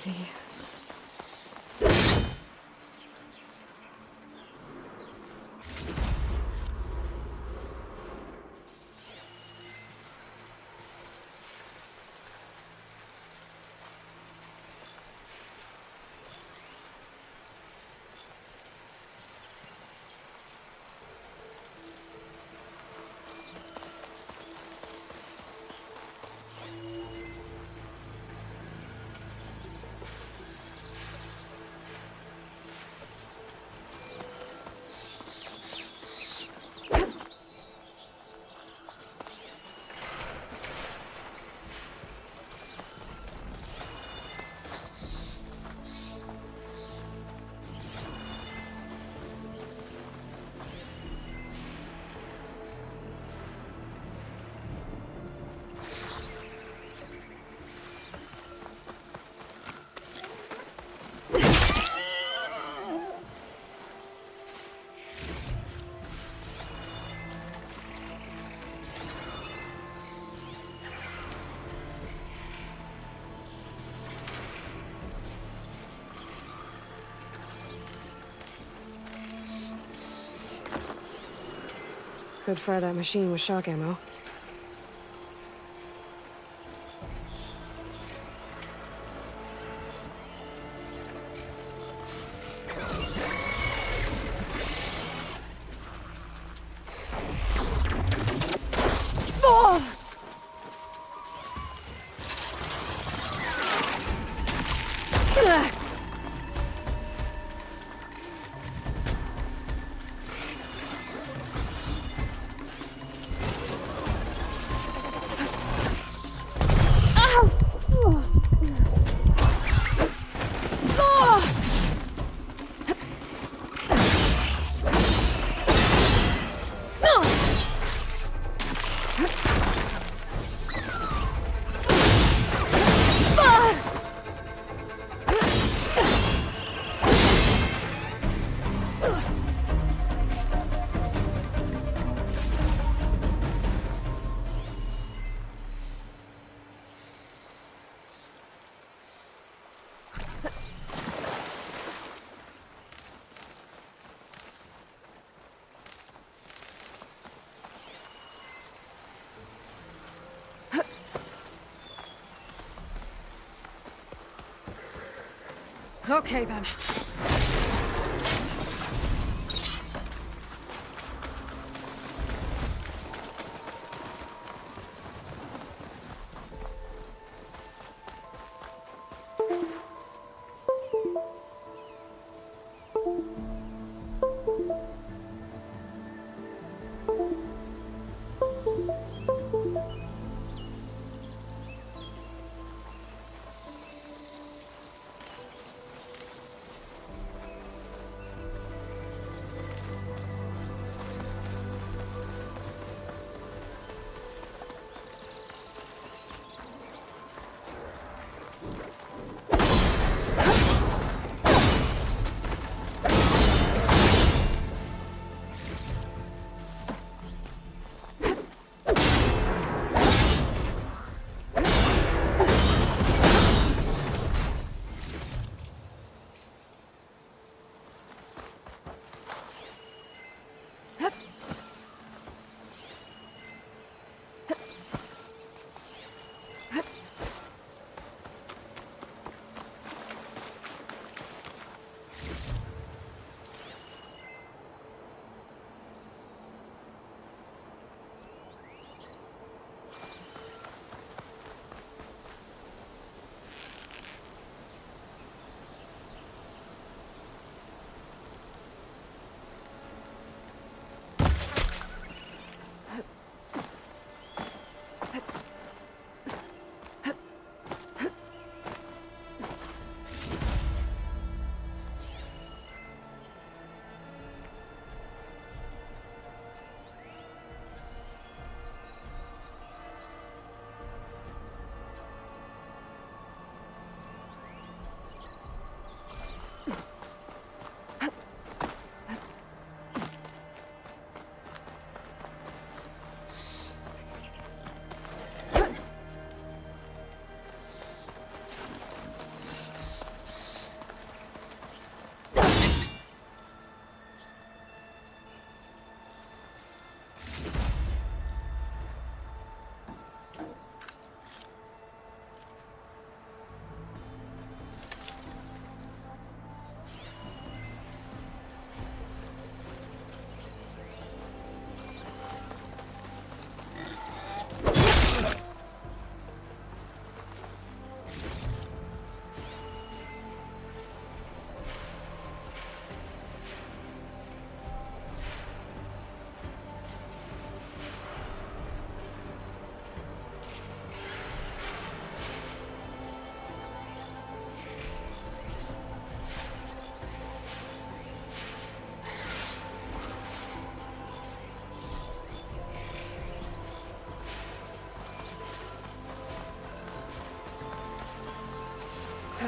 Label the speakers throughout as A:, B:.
A: see. Could fire that machine with shock ammo. Okay, then.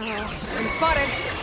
A: I'm spotted.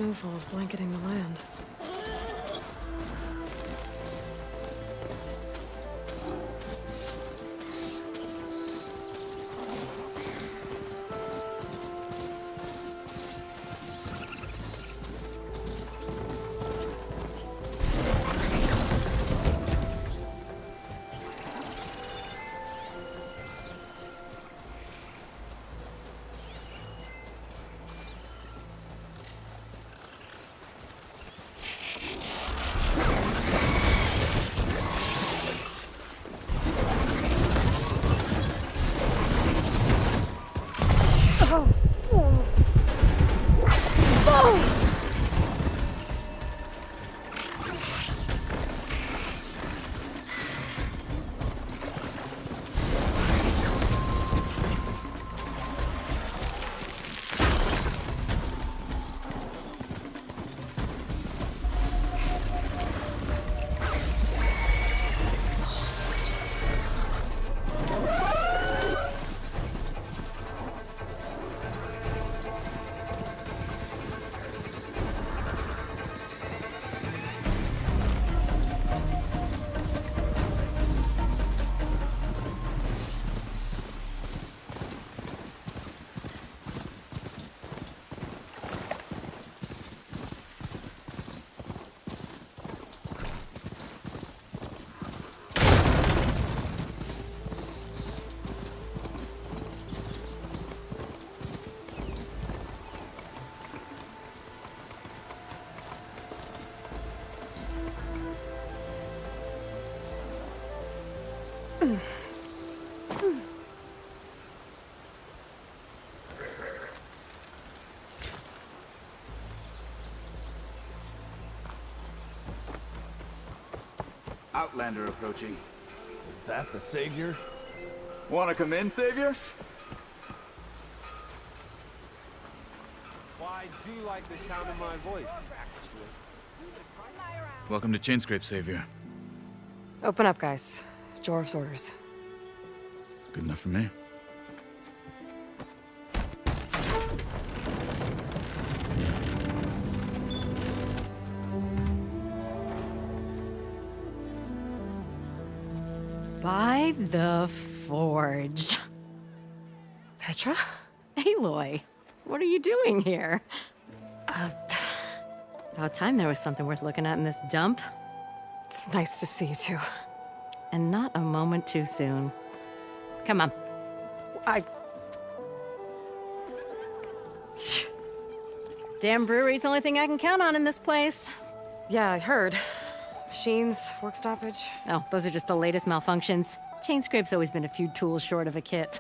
A: snowfall is blanketing the land.
B: Outlander approaching.
C: Is that the Savior?
B: Wanna come in, Savior?
C: Why do you like the sound of my voice?
B: Welcome to Chainscrape, Savior.
A: Open up, guys. Jorv's orders.
B: Good enough for me.
D: By the Forge.
A: Petra?
D: Aloy, what are you doing here? About time there was something worth looking at in this dump.
A: It's nice to see you too.
D: And not a moment too soon. Come on. Damn brewery's the only thing I can count on in this place.
A: Yeah, I heard. Machines, work stoppage.
D: Oh, those are just the latest malfunctions. Chainscrape's always been a few tools short of a kit.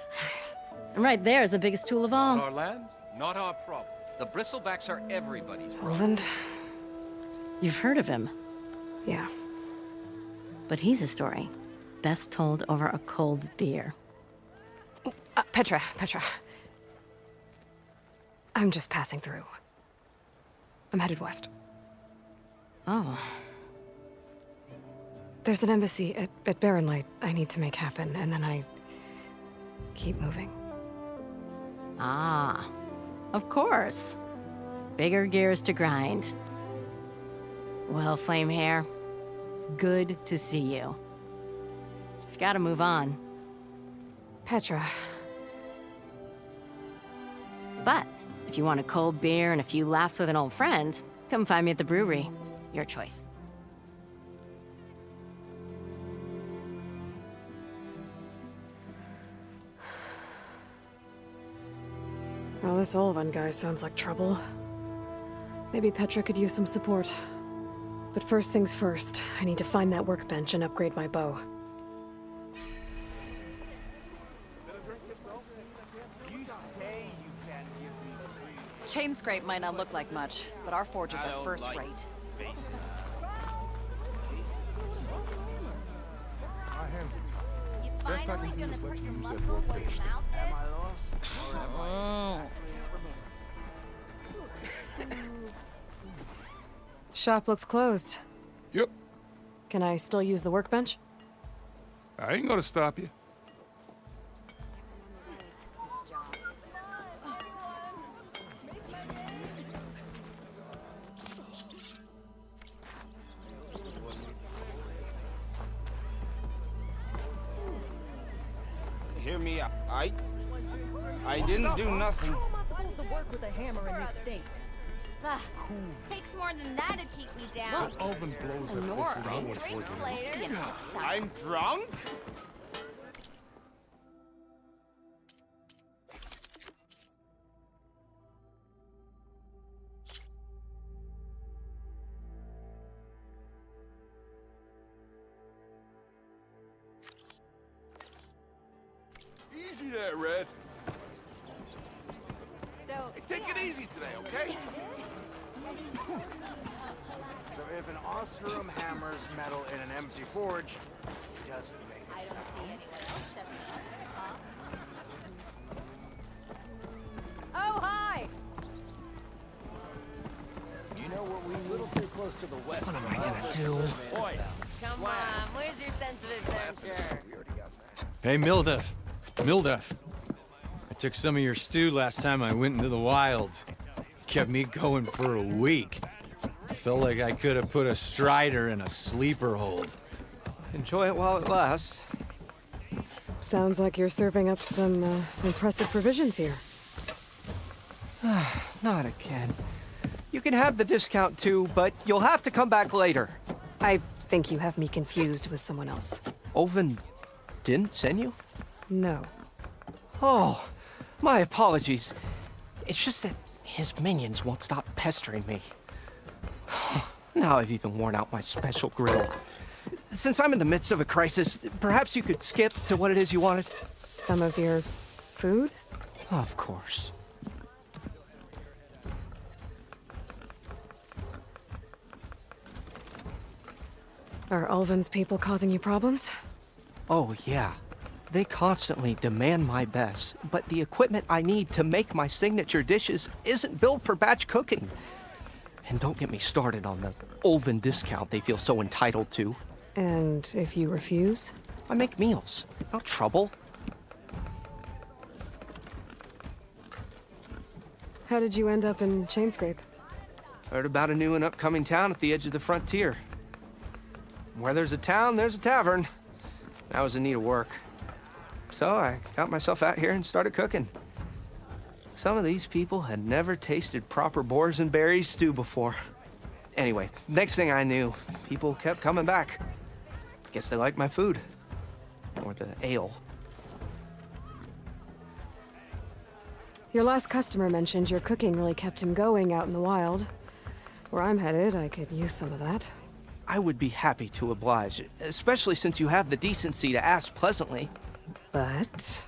D: And right there is the biggest tool of all.
C: Our land, not our problem.
E: The Bristlebacks are everybody's problem.
A: Roland?
D: You've heard of him,
A: Yeah.
D: but he's a story best told over a cold beer.
A: Petra. I'm just passing through. I'm headed west.
D: Oh,
A: There's an embassy at Barrenlight I need to make happen, and then I keep moving.
D: ah, of course. Bigger gears to grind. Well, Flamehair, good to see you. You've got to move on.
A: Petra.
D: But if you want a cold beer and a few laughs with an old friend, come find me at the brewery. Your choice.
A: Well, this Olvan guy sounds like trouble. Maybe Petra could use some support. But first things first, I need to find that workbench and upgrade my bow.
F: Chainscrape might not look like much, but our forges are first rate.
G: You finally gonna put your muscle where your mouth is?
A: Shop looks closed.
H: Yep.
A: Can I still use the workbench?
H: I ain't gonna stop you.
C: me. I didn't do nothing.
G: How am I supposed to work with a hammer in this state?
I: Takes more than that to keep me down.
H: Alvin blows her
I: Nora,
H: fist around
I: drinks
H: for
I: later.
C: I'm drunk?
H: Easy there, Red.
I: So,
H: Take it easy today, okay?
J: So if an Osram hammers metal in an empty forge, it doesn't make a
I: I don't
J: sound.
I: see anyone else stepping up.
F: Oh, hi!
J: You know what we a little too close to the west. What am I
C: gonna do? Boy,
I: Come on, where's your sense of adventure?
J: We already got that.
K: Hey, Mildef. Mildef. I took some of your stew last time I went into the wilds. Kept me going for a week. Felt like I could have put a strider in a sleeper hold.
C: enjoy it while it lasts.
A: Sounds like you're serving up some impressive provisions here.
C: Not again. You can have the discount too, but you'll have to come back later.
A: I think you have me confused with someone else.
C: Oven didn't send you?
A: No.
C: Oh, my apologies. It's just that his minions won't stop pestering me. Now I've even worn out my special grill. Since I'm in the midst of a crisis, perhaps you could skip to what it is you wanted?
A: Some of your food?
C: Of course.
A: Are Ulvin's people causing you problems?
C: Oh, yeah. They constantly demand my best, but the equipment I need to make my signature dishes isn't built for batch cooking. And don't get me started on the Ulvin discount they feel so entitled to.
A: And if you refuse?
C: I make meals, not trouble.
A: How did you end up in Chainscrape?
C: Heard about a new and upcoming town at the edge of the frontier. Where there's a town, there's a tavern. I was in need of work. So I got myself out here and started cooking. Some of these people had never tasted proper boars and berries stew before. Anyway, next thing I knew, people kept coming back. Guess they liked my food. Or the ale.
A: Your last customer mentioned your cooking really kept him going out in the wild. Where I'm headed, I could use some of that.
C: I would be happy to oblige, especially since you have the decency to ask pleasantly.
A: But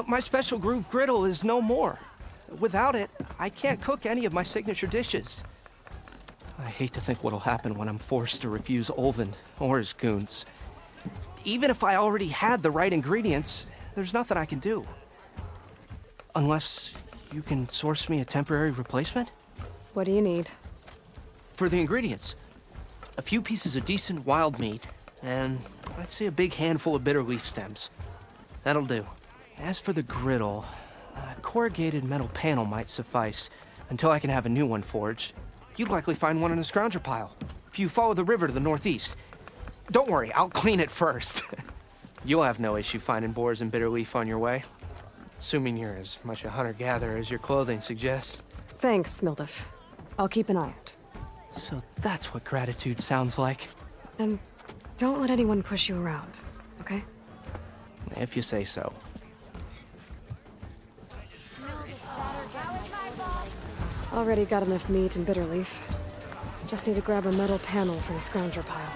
C: my special groove griddle is no more. Without it, I can't cook any of my signature dishes. I hate to think what'll happen when I'm forced to refuse Ulvin or his goons. Even if I already had the right ingredients, there's nothing I can do. Unless you can source me a temporary replacement?
A: what do you need?
C: For the ingredients, a few pieces of decent wild meat, and I'd say a big handful of bitter leaf stems. That'll do. As for the griddle, a corrugated metal panel might suffice until I can have a new one forged. You'd likely find one in a scrounger pile if you follow the river to the northeast. Don't worry, I'll clean it first. You'll have no issue finding boars and bitter leaf on your way, assuming you're as much a hunter-gatherer as your clothing suggests.
A: Thanks, Mildef. I'll keep an eye out.
C: So that's what gratitude sounds like.
A: And don't let anyone push you around, okay?
C: If you say so.
A: Already got enough meat and bitter leaf. Just need to grab a metal panel from the scrounger pile.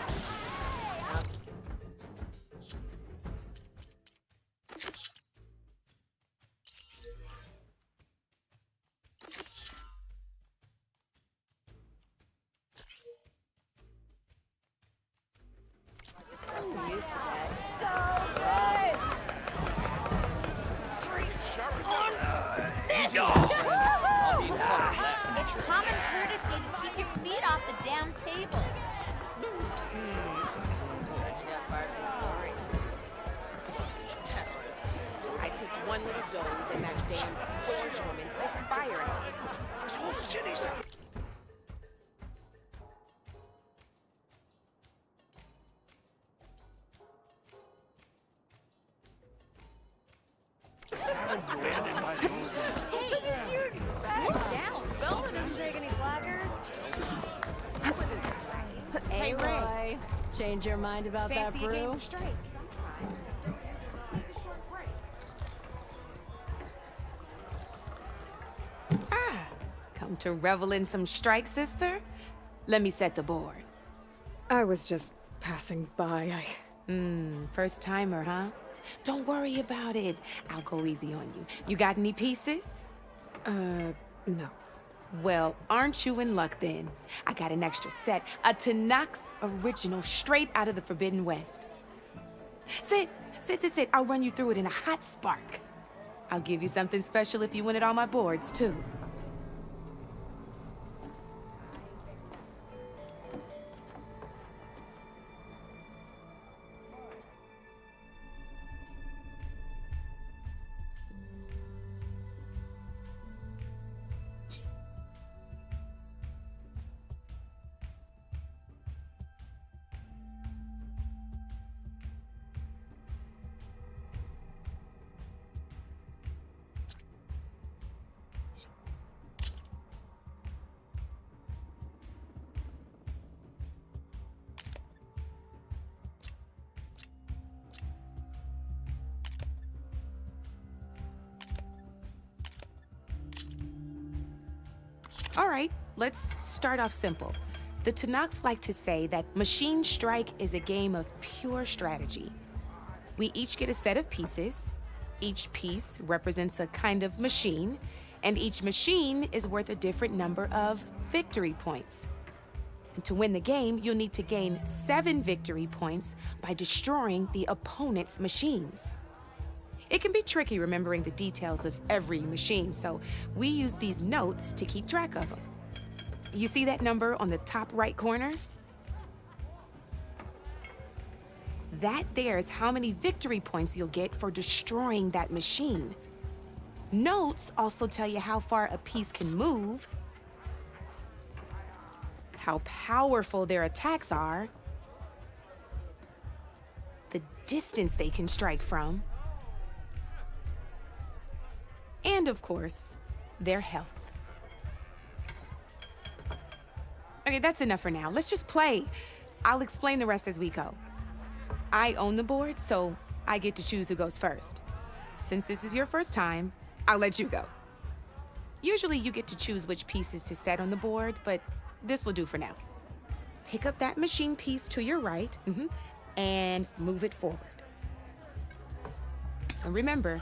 I: It's common courtesy to keep your feet off the damn table.
G: I take one little dose and that damn forge woman's expiring.
J: This whole city's out.
F: Slow down. Bella doesn't take any slackers.
D: Hey, Roy. Change your mind about that
I: Fancy a game
D: brew?
I: of strike.
L: Come to revel in some strike, sister? Let me set the board.
A: I was just passing by.
L: First timer, huh? Don't worry about it. I'll go easy on you. You got any pieces?
A: No.
L: Well, aren't you in luck then? I got an extra set, a Tanakh original straight out of the Forbidden West. Sit. I'll run you through it in a hot spark. I'll give you something special if you win it on my boards, too. All right, let's start off simple. The Tanakh like to say that Machine Strike is a game of pure strategy. We each get a set of pieces. Each piece represents a kind of machine, and each machine is worth a different number of victory points. And to win the game, you'll need to gain 7 victory points by destroying the opponent's machines. It can be tricky remembering the details of every machine, so we use these notes to keep track of them. You see that number on the top right corner? That there is how many victory points you'll get for destroying that machine. Notes also tell you how far a piece can move, how powerful their attacks are, the distance they can strike from, and of course, their health. Okay, that's enough for now. Let's just play. I'll explain the rest as we go. I own the board, so I get to choose who goes first. Since this is your first time, I'll let you go. Usually you get to choose which pieces to set on the board, but this will do for now. Pick up that machine piece to your right, and move it forward. And remember,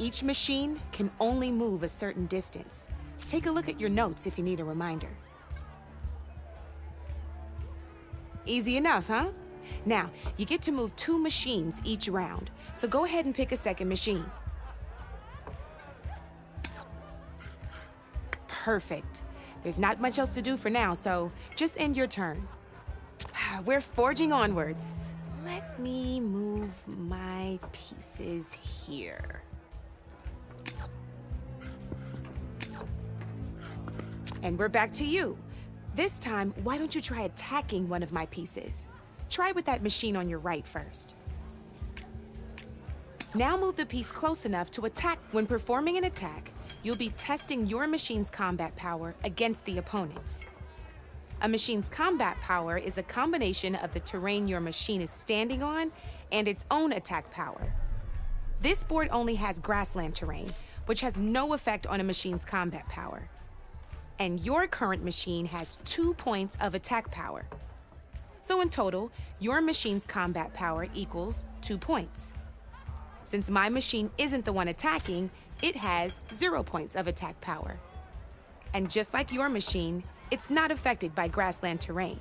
L: each machine can only move a certain distance. Take a look at your notes if you need a reminder. Easy enough, huh? Now, you get to move 2 machines each round, so go ahead and pick a second machine. Perfect. There's not much else to do for now, so just end your turn. We're forging onwards. Let me move my pieces here. And we're back to you. This time, why don't you try attacking one of my pieces? Try with that machine on your right first. Now move the piece close enough to attack. When performing an attack, you'll be testing your machine's combat power against the opponent's. A machine's combat power is a combination of the terrain your machine is standing on and its own attack power. This board only has grassland terrain, which has no effect on a machine's combat power. And your current machine has 2 points of attack power. So in total, your machine's combat power equals 2 points. Since my machine isn't the one attacking, it has 0 points of attack power. And just like your machine, it's not affected by grassland terrain.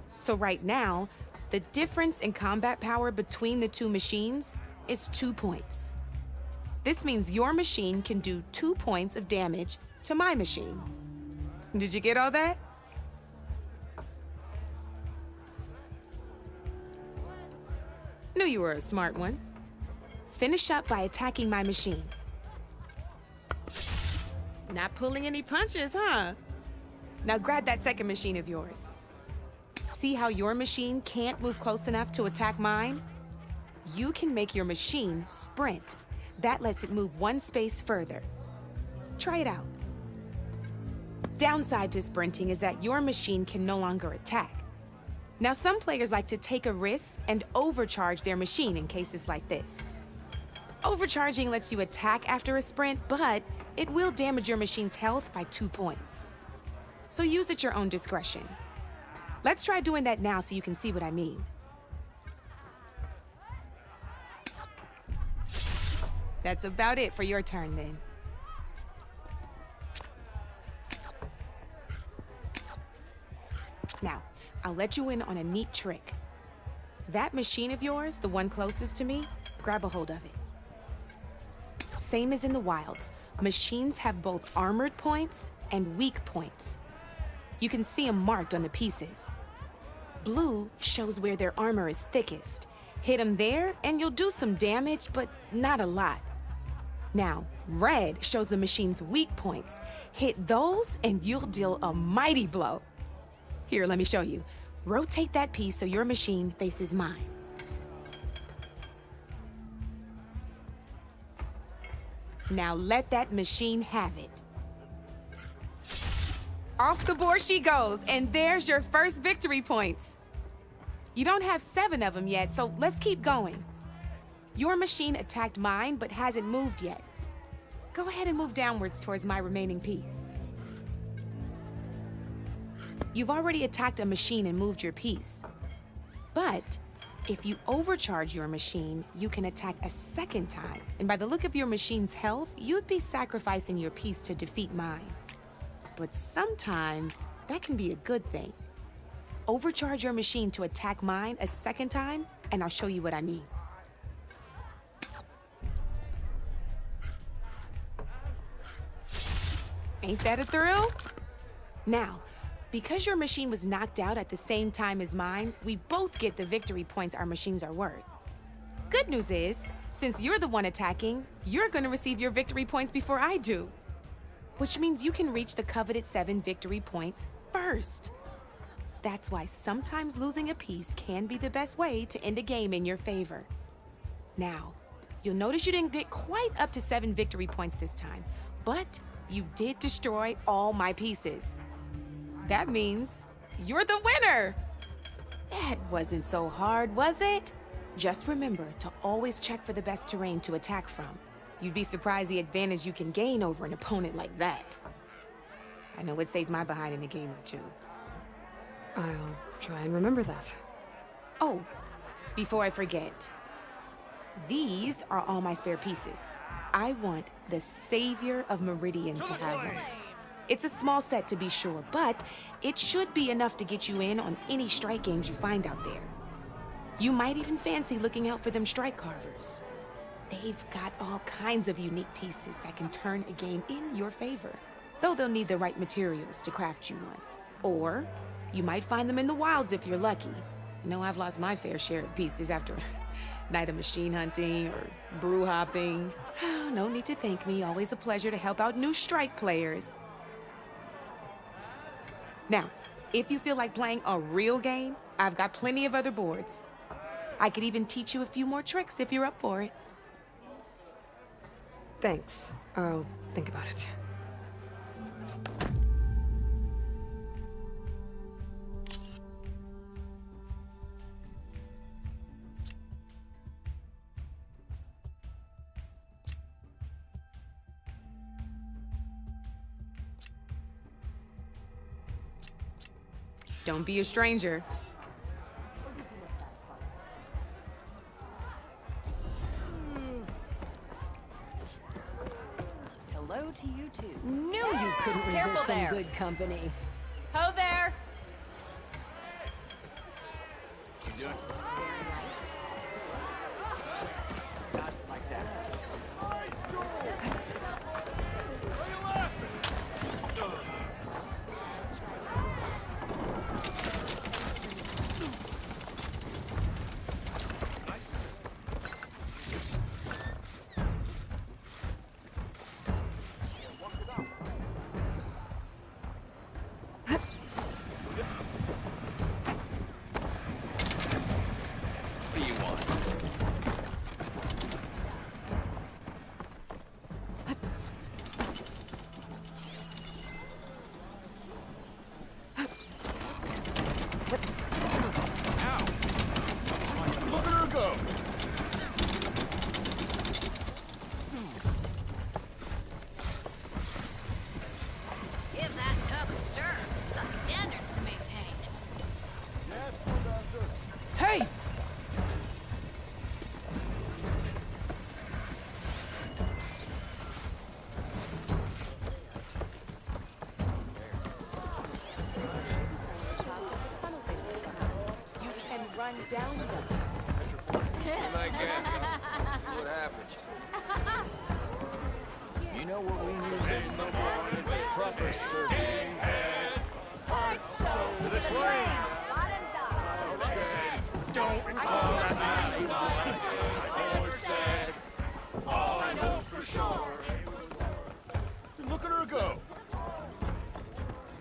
L: So right now, the difference in combat power between the 2 machines is 2 points. This means your machine can do 2 points of damage to my machine. Did you get all that? Knew you were a smart one. Finish up by attacking my machine. Not pulling any punches, huh? Now grab that second machine of yours. See how your machine can't move close enough to attack mine? You can make your machine sprint. That lets it move one space further. Try it out. Downside to sprinting is that your machine can no longer attack. Now, some players like to take a risk and overcharge their machine in cases like this. Overcharging lets you attack after a sprint, but it will damage your machine's health by 2 points. So use at your own discretion. Let's try doing that now so you can see what I mean. That's about it for your turn, then. Now, I'll let you in on a neat trick. That machine of yours, the one closest to me, grab a hold of it. Same as in the wilds, machines have both armored points and weak points. You can see them marked on the pieces. Blue shows where their armor is thickest. Hit them there, and you'll do some damage, but not a lot. Now, red shows the machine's weak points. Hit those, and you'll deal a mighty blow. Here, let me show you. Rotate that piece so your machine faces mine. Now let that machine have it. Off the board she goes, and there's your first victory points. You don't have 7 of them yet, so let's keep going. Your machine attacked mine, but hasn't moved yet. Go ahead and move downwards towards my remaining piece. You've already attacked a machine and moved your piece. But if you overcharge your machine, you can attack a second time. And by the look of your machine's health, you'd be sacrificing your piece to defeat mine. But sometimes that can be a good thing. Overcharge your machine to attack mine a second time, and I'll show you what I mean. Ain't that a thrill? Now, because your machine was knocked out at the same time as mine, we both get the victory points our machines are worth. Good news is, since you're the one attacking, you're gonna receive your victory points before I do. Which means you can reach the coveted 7 victory points first. That's why sometimes losing a piece can be the best way to end a game in your favor. Now, you'll notice you didn't get quite up to 7 victory points this time, but you did destroy all my pieces. That means you're the winner! That wasn't so hard, was it? Just remember to always check for the best terrain to attack from. You'd be surprised the advantage you can gain over an opponent like that. I know it saved my behind in a game or 2.
A: I'll try and remember that.
L: Oh, before I forget, these are all my spare pieces. I want the Savior of Meridian to have them. It's a small set to be sure, but it should be enough to get you in on any strike games you find out there. You might even fancy looking out for them strike carvers. They've got all kinds of unique pieces that can turn a game in your favor, though they'll need the right materials to craft you one. Or you might find them in the wilds if you're lucky. I know I've lost my fair share of pieces after a night of machine hunting or brew hopping. No need to thank me, always a pleasure to help out new strike players. Now, if you feel like playing a real game, I've got plenty of other boards. I could even teach you a few more tricks if you're up for it.
A: Thanks. I'll think about it.
L: Don't be a stranger.
F: Hello to you too.
D: Knew you couldn't
F: Careful
D: resist some
F: there.
D: good company.
F: Ho there!
L: Down we go.
H: I guess. See what happens.
J: You know what we need to know about proper survey.
H: To the flame! Don't recall last night. All I know for sure. Look at her go.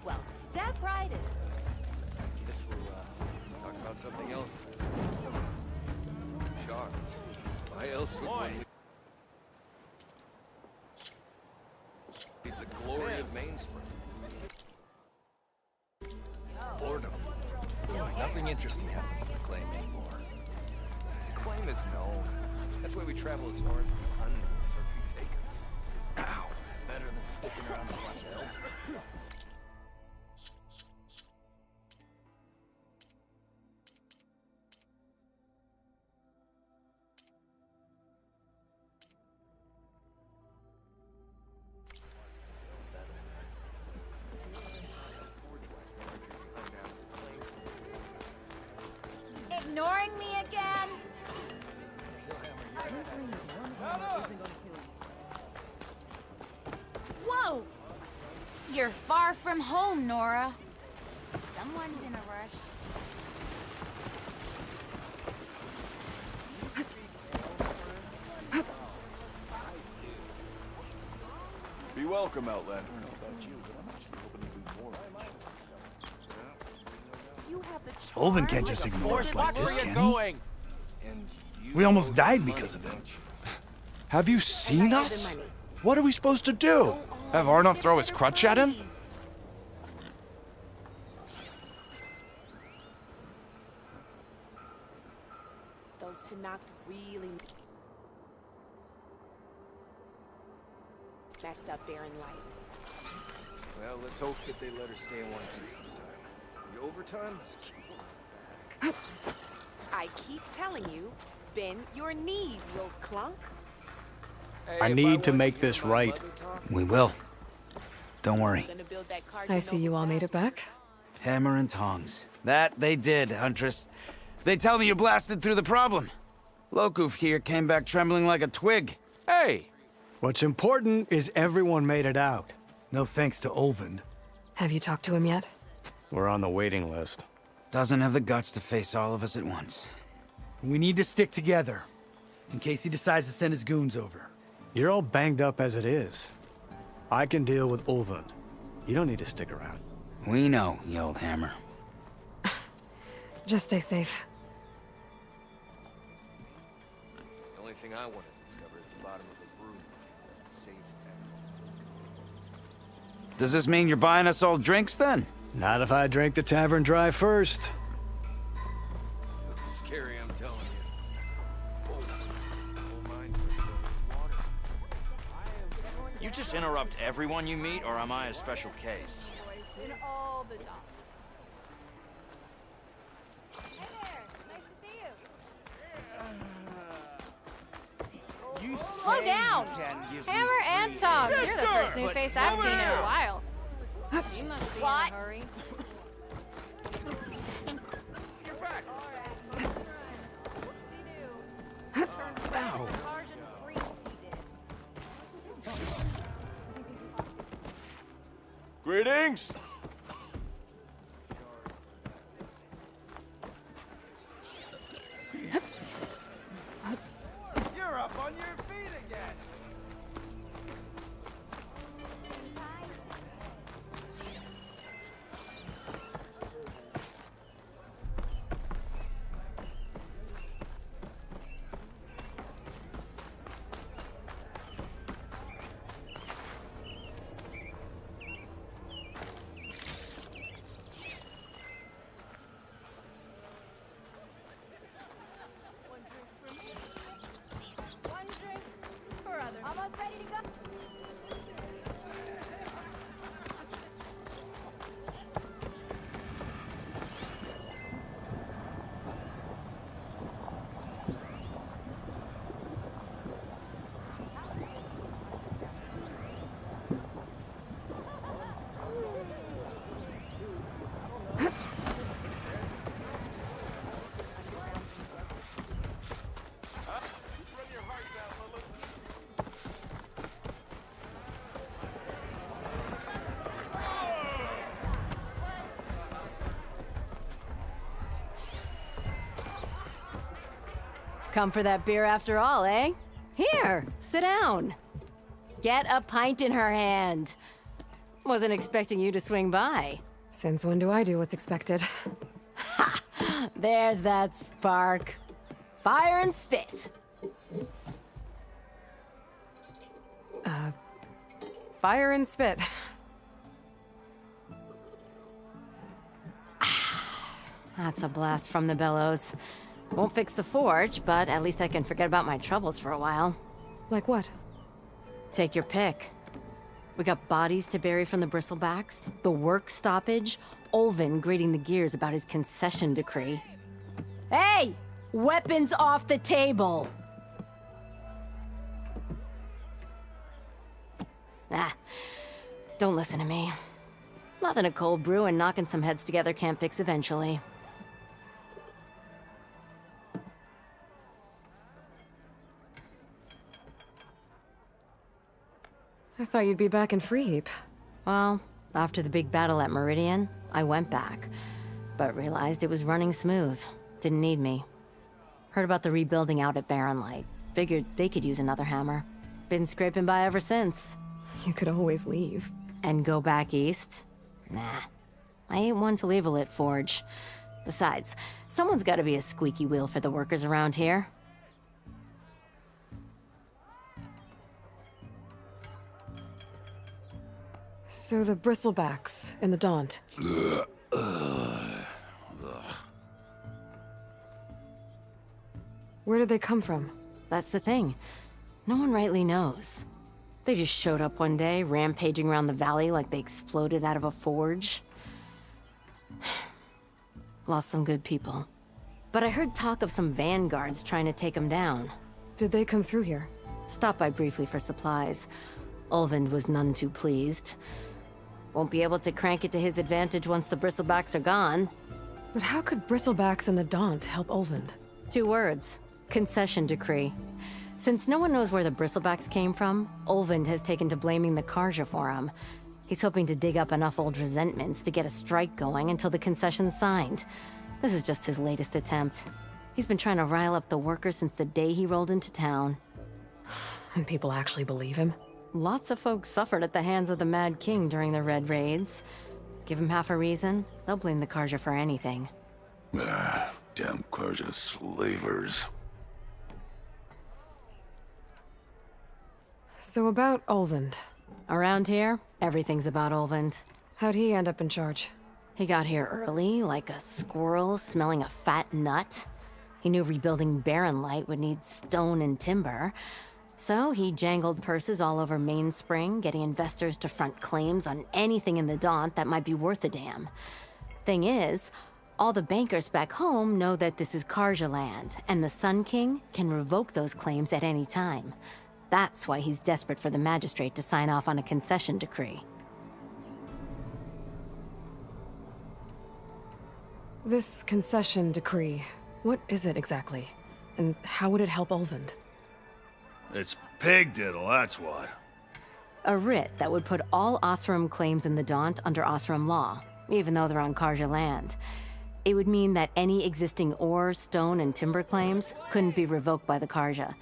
F: Well, step right in.
E: Guess we'll talk about something else. Sharks. Why else would one be the glory of Mainspring? Boredom. Nothing interesting happens to the claim anymore. The claim is known. That's why we travel as north unknowns or if you take us. Ow. Better than sticking around to watch elk.
I: Ignoring me again? Whoa! You're far from home, Nora. Someone's in a rush.
H: Be welcome, Outlander.
J: Olvin can't just ignore us like this, can he? We almost died because of him.
M: Have you seen us? What are we supposed to do? Have Arnold throw his crutch at him?
L: Those Tanoks really messed up Baron Light.
E: Well, let's hope that they let her stay in one piece this time. The overtime?
L: I keep telling you, bend your knees, little clunk.
J: I need to make this right. We will. Don't worry.
L: Gonna build that
A: I see you all made it back.
J: Hammer and tongs. That they did, Huntress. They tell me you blasted through the problem. Lokuf here came back trembling like a twig. Hey!
N: What's important is everyone made it out. No thanks to Olvin.
A: Have you talked to him yet?
N: We're on the waiting list.
J: Doesn't have the guts to face all of us at once.
N: We need to stick together, in case he decides to send his goons over. You're all banged up as it is. I can deal with Olvin. You don't need to stick around.
J: We know, you old hammer.
A: Just stay safe.
E: The only thing I want to discover is the bottom of the broom. Safe.
J: Does this mean you're buying us all drinks, then?
N: Not if I drink the tavern dry first.
E: Scary, I'm telling you.
O: You just interrupt everyone you meet, or am I a special case?
F: In all the dogs. Hey there, nice to see you. Slow down! Hammer and Tongs, you're the first new face I've seen in a while. You must be in a hurry.
H: You're back.
J: Ow.
H: Greetings. You're up on your feet again.
F: One drink for others. Almost ready to go.
D: Come for that beer after all, eh? Here, sit down. Get a pint in her hand. Wasn't expecting you to swing by.
A: Since when do I do what's expected?
D: There's that spark. Fire and spit.
A: Fire and spit.
D: That's a blast from the bellows. Won't fix the forge, but at least I can forget about my troubles for a while.
A: Like what?
D: Take your pick. We got bodies to bury from the bristlebacks, the work stoppage, Olvin grating the gears about his concession decree. Hey! Weapons off the table! Ah, don't listen to me. Nothing a cold brew and knocking some heads together can't fix eventually.
A: I thought you'd be back in Freeheap.
D: Well, after the big battle at Meridian, I went back, but realized it was running smooth. Didn't need me. Heard about the rebuilding out at Barren Light. Figured they could use another hammer. Been scraping by ever since.
A: You could always leave.
D: And go back east? Nah. I ain't one to leave a lit forge. Besides, someone's gotta be a squeaky wheel for the workers around here.
A: So the bristlebacks and the Daunt. Where did they come from?
D: That's the thing. No one rightly knows. They just showed up one day, rampaging around the valley like they exploded out of a forge. Lost some good people. But I heard talk of some vanguards trying to take them down.
A: Did they come through here?
D: Stopped by briefly for supplies. Ulvund was none too pleased. Won't be able to crank it to his advantage once the bristlebacks are gone.
A: But how could bristlebacks and the Daunt help Ulvund?
D: 2 words. Concession decree. Since no one knows where the bristlebacks came from, Ulvund has taken to blaming the Karja for him. He's hoping to dig up enough old resentments to get a strike going until the concession's signed. This is just his latest attempt. He's been trying to rile up the workers since the day he rolled into town.
A: And people actually believe him?
D: Lots of folks suffered at the hands of the Mad King during the Red Raids. Give him half a reason, they'll blame the Karja for anything.
H: Damn Karja slavers.
A: So about Ulvund.
D: Around here, everything's about Ulvund.
A: How'd he end up in charge?
D: He got here early, like a squirrel smelling a fat nut. He knew rebuilding Barren Light would need stone and timber. So he jangled purses all over Mainspring, getting investors to front claims on anything in the Daunt that might be worth a damn. Thing is, all the bankers back home know that this is Karja land, and the Sun King can revoke those claims at any time. That's why he's desperate for the magistrate to sign off on a concession decree.
A: This concession decree, what is it exactly? And how would it help Ulvund?
H: It's pig diddle, that's what.
D: A writ that would put all Osram claims in the Daunt under Osram law, even though they're on Karja land. It would mean that any existing ore, stone, and timber claims couldn't be revoked by the Karja.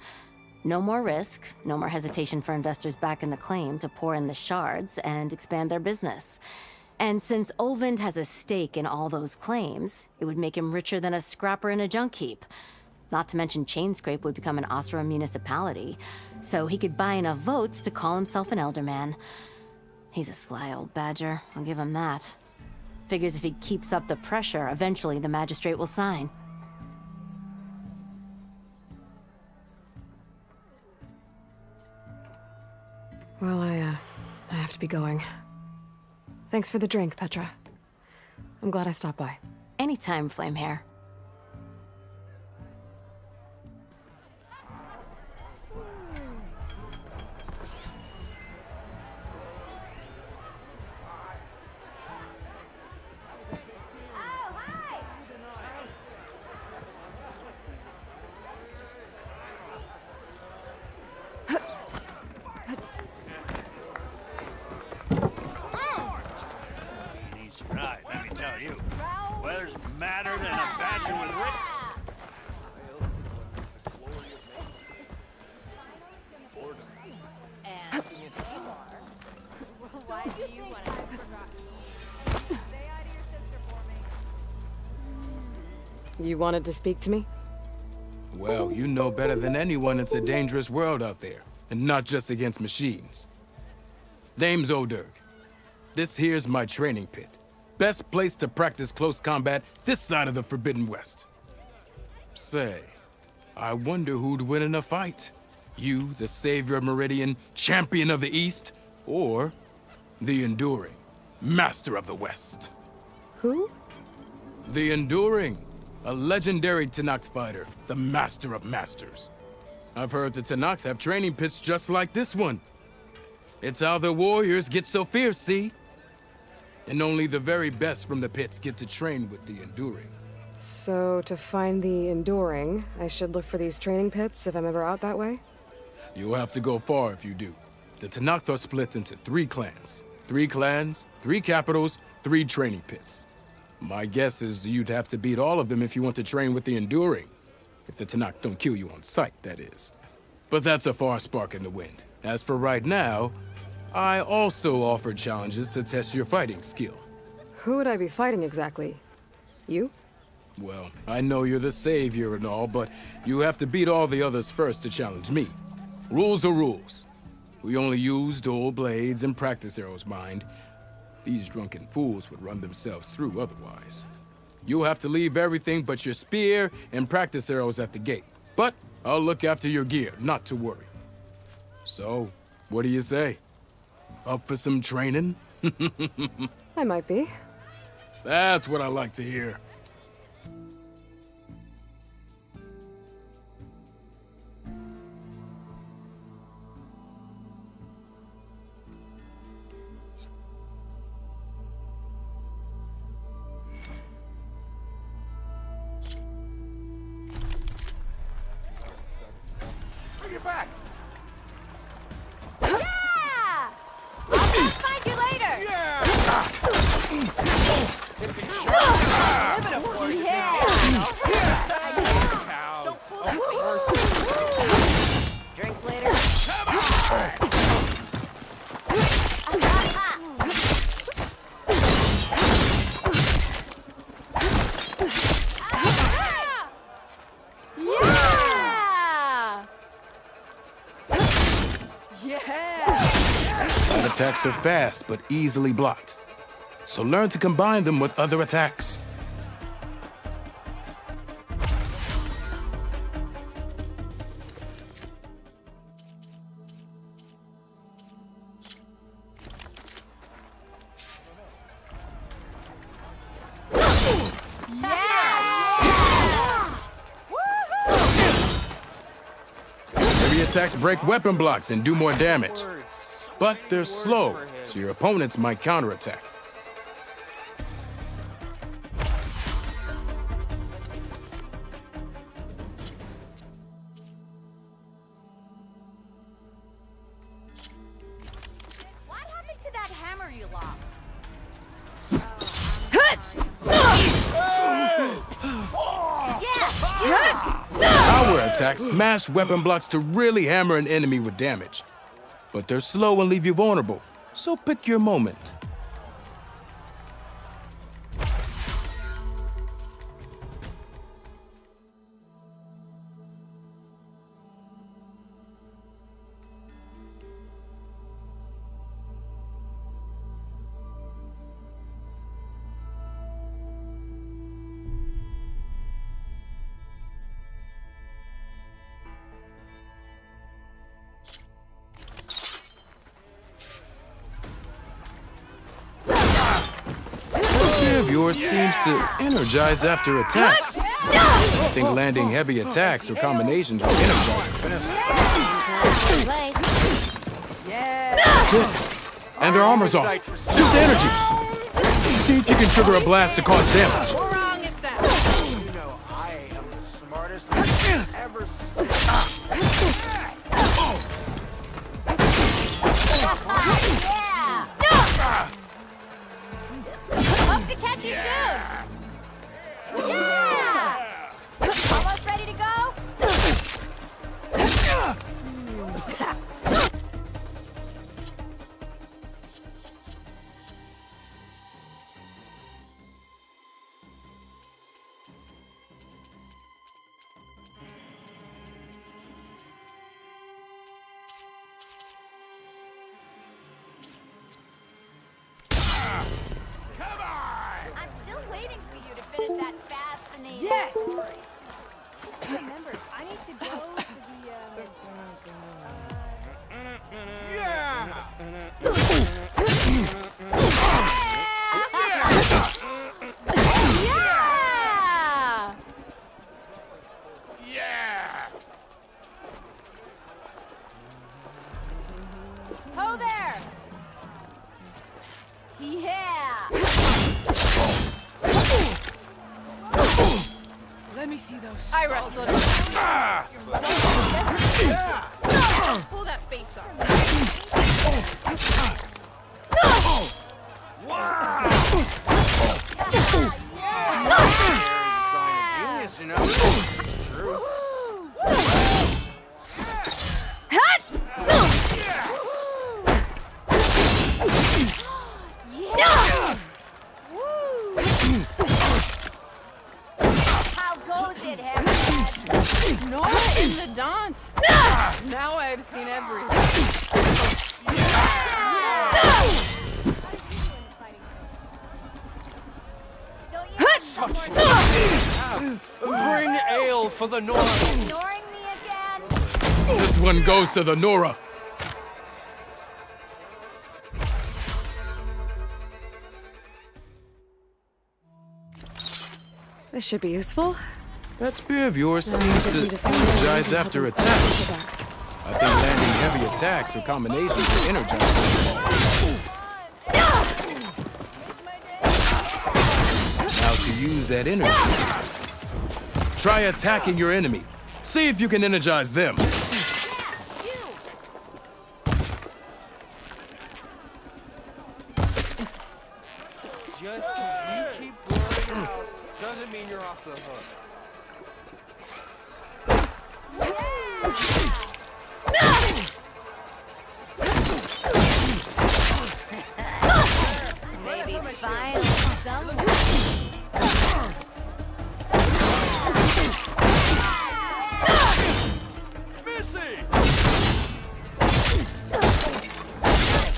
D: No more risk, no more hesitation for investors back in the claim to pour in the shards and expand their business. And since Ulvund has a stake in all those claims, it would make him richer than a scrapper in a junk heap. Not to mention Chainscrape would become an Osram municipality, so he could buy enough votes to call himself an Elderman. He's a sly old badger, I'll give him that. Figures if he keeps up the pressure, eventually the magistrate will sign.
A: Well, I have to be going. Thanks for the drink, Petra. I'm glad I stopped by.
D: Anytime, Flamehair.
H: Right, let me tell you. Weather's madder than a
A: You wanted to speak to me?
K: Well, you know better than anyone it's a dangerous world out there, and not just against machines. Name's Oderg. This here's my training pit. Best place to practice close combat this side of the Forbidden West. Say, I wonder who'd win in a fight. You, the savior of Meridian, champion of the East, or the Enduring, master of the West.
A: Who?
K: The Enduring, a legendary Tenakth fighter, the master of masters. I've heard the Tenakth have training pits just like this one. It's how the warriors get so fierce, see? And only the very best from the pits get to train with the Enduring.
A: So, to find the Enduring, I should look for these training pits if I'm ever out that way?
K: You'll have to go far if you do. The Tenakth are split into 3 clans. 3 clans, 3 capitals, 3 training pits. My guess is you'd have to beat all of them if you want to train with the Enduring. If the Tenakth don't kill you on sight, that is. But that's a far spark in the wind. As for right now, I also offer challenges to test your fighting skill.
A: Who would I be fighting exactly? You?
K: Well, I know you're the savior and all, but you have to beat all the others first to challenge me. Rules are rules. We only use dual blades and practice arrows, mind. These drunken fools would run themselves through otherwise. You'll have to leave everything but your spear and practice arrows at the gate. But I'll look after your gear, not to worry. So, what do you say? Up for some training?
A: I might be.
K: That's what I like to hear.
H: Bring it back!
F: Yeah! I'll find you later!
H: Yeah!
F: Don't pull Drinks later.
K: Side attacks are fast, but easily blocked. So learn to combine them with other attacks. Heavy attacks break weapon blocks and do more damage. But they're slow, so your opponents might counterattack.
F: What happened to that hammer you lost?
K: Power attacks smash weapon blocks to really hammer an enemy with damage. But they're slow and leave you vulnerable, so pick your moment. Of yours seems to energize after attacks. I think landing heavy attacks or combinations will energize faster. And their armor's off. Shoot the energy. See if you can trigger a blast to cause damage.
H: You know, I am the smartest ever.
F: Hope to catch you soon! Yeah! Almost ready to go? Ho there! Yeah!
L: Let me see those.
F: I wrestled him.
L: Pull that face off.
E: Genius, you know? True.
F: How goes it, Hammerhead?
L: Nora in the Daunt. Now I've seen everything.
E: Bring ale for the North.
F: Ignoring me again?
K: This one goes to the Nora.
A: This should be useful.
M: That spear of yours
A: Now I
M: seems
A: just need
M: to
A: to find a way to
M: energize
A: help
M: after
A: him with
M: attacks.
A: attacks.
M: I think landing heavy attacks or combinations will energize. How to use that energy. Try attacking your enemy. See if you can energize them.
E: Just 'cause you keep blurring out doesn't mean you're off the hook.
F: Maybe finally someone.
H: Missy!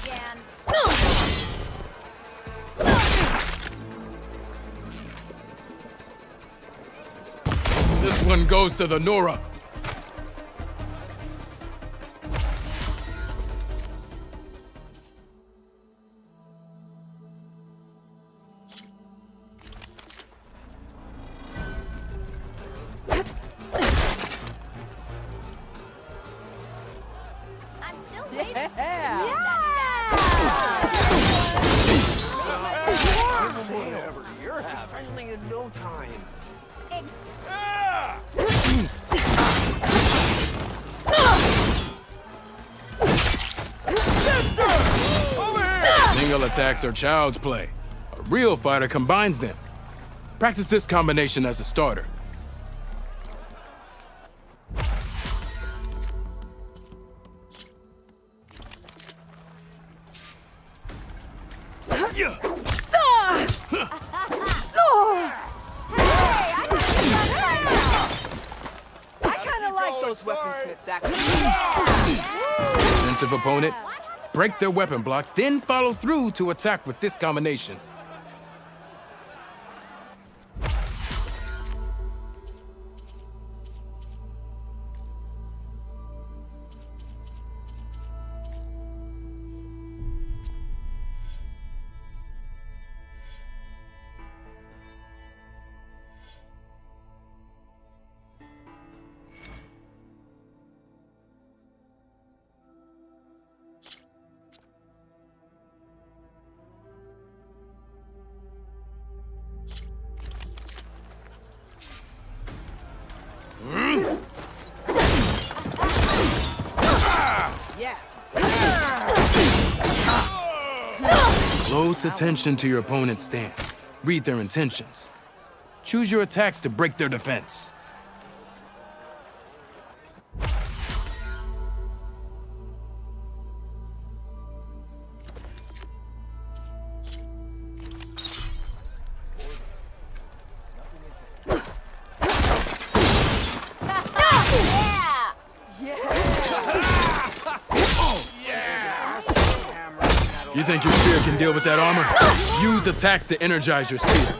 F: Again.
K: This one goes to the Nora.
F: I'm still waiting.
E: You're having in no time.
M: Single attacks are child's play. A real fighter combines them. Practice this combination as a starter.
L: I kind of like those weaponsmiths, actually.
M: Defensive opponent, break their weapon block, then follow through to attack with this combination.
L: Yeah.
M: Close attention to your opponent's stance. Read their intentions. Choose your attacks to break their defense. You think your spear can deal with that armor? Use attacks to energize your spear.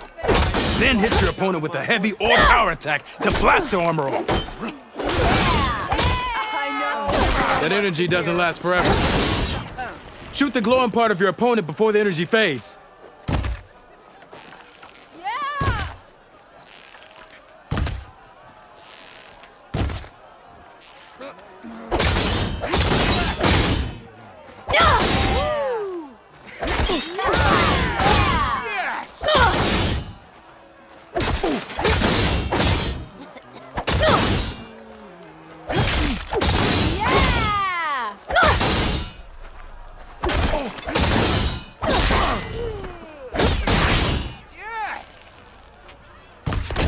M: Then hit your opponent with a heavy or power attack to blast the armor off. That energy doesn't last forever. Shoot the glowing part of your opponent before the energy fades.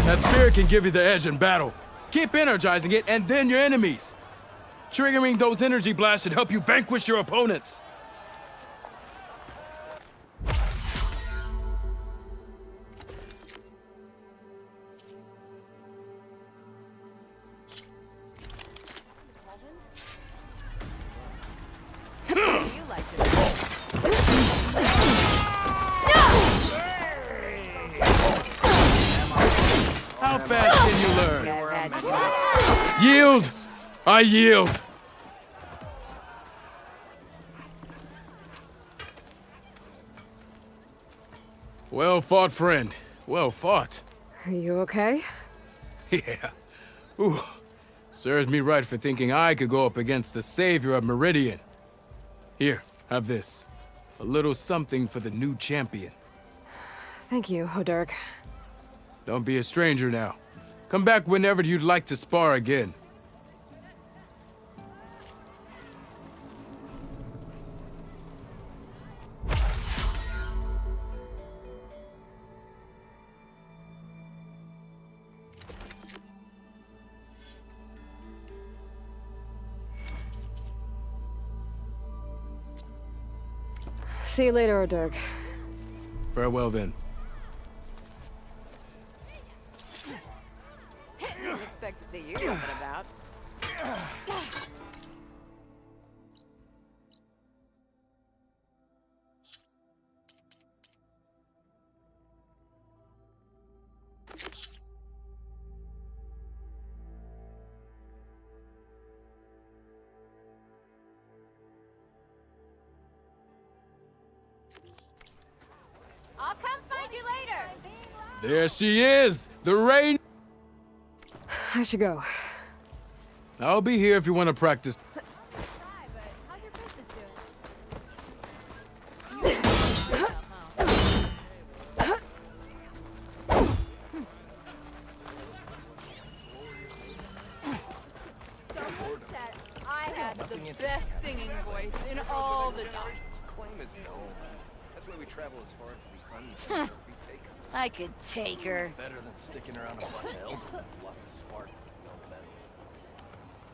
M: That spear can give you the edge in battle. Keep energizing it, and then your enemies. Triggering those energy blasts should help you vanquish your opponents. How fast can you learn? Yield! I yield! Well fought, friend. Well fought.
A: Are you okay?
M: Yeah. Ooh. Serves me right for thinking I could go up against the savior of Meridian. Here, have this. A little something for the new champion.
A: Thank you, Hodurk.
M: Don't be a stranger now. Come back whenever you'd like to spar again.
A: See you later, Hodurk.
M: Farewell then.
F: Didn't expect to see you jumping about.
I: I'll come find you later.
M: There she is! The rain!
A: I should go.
M: I'll be here if you want to practice.
G: I had the best singing voice in all the dots.
E: Claim is known. That's why we travel as far as we can.
I: I could take her.
E: Better than sticking around a bunch of elves with lots of spark. No better.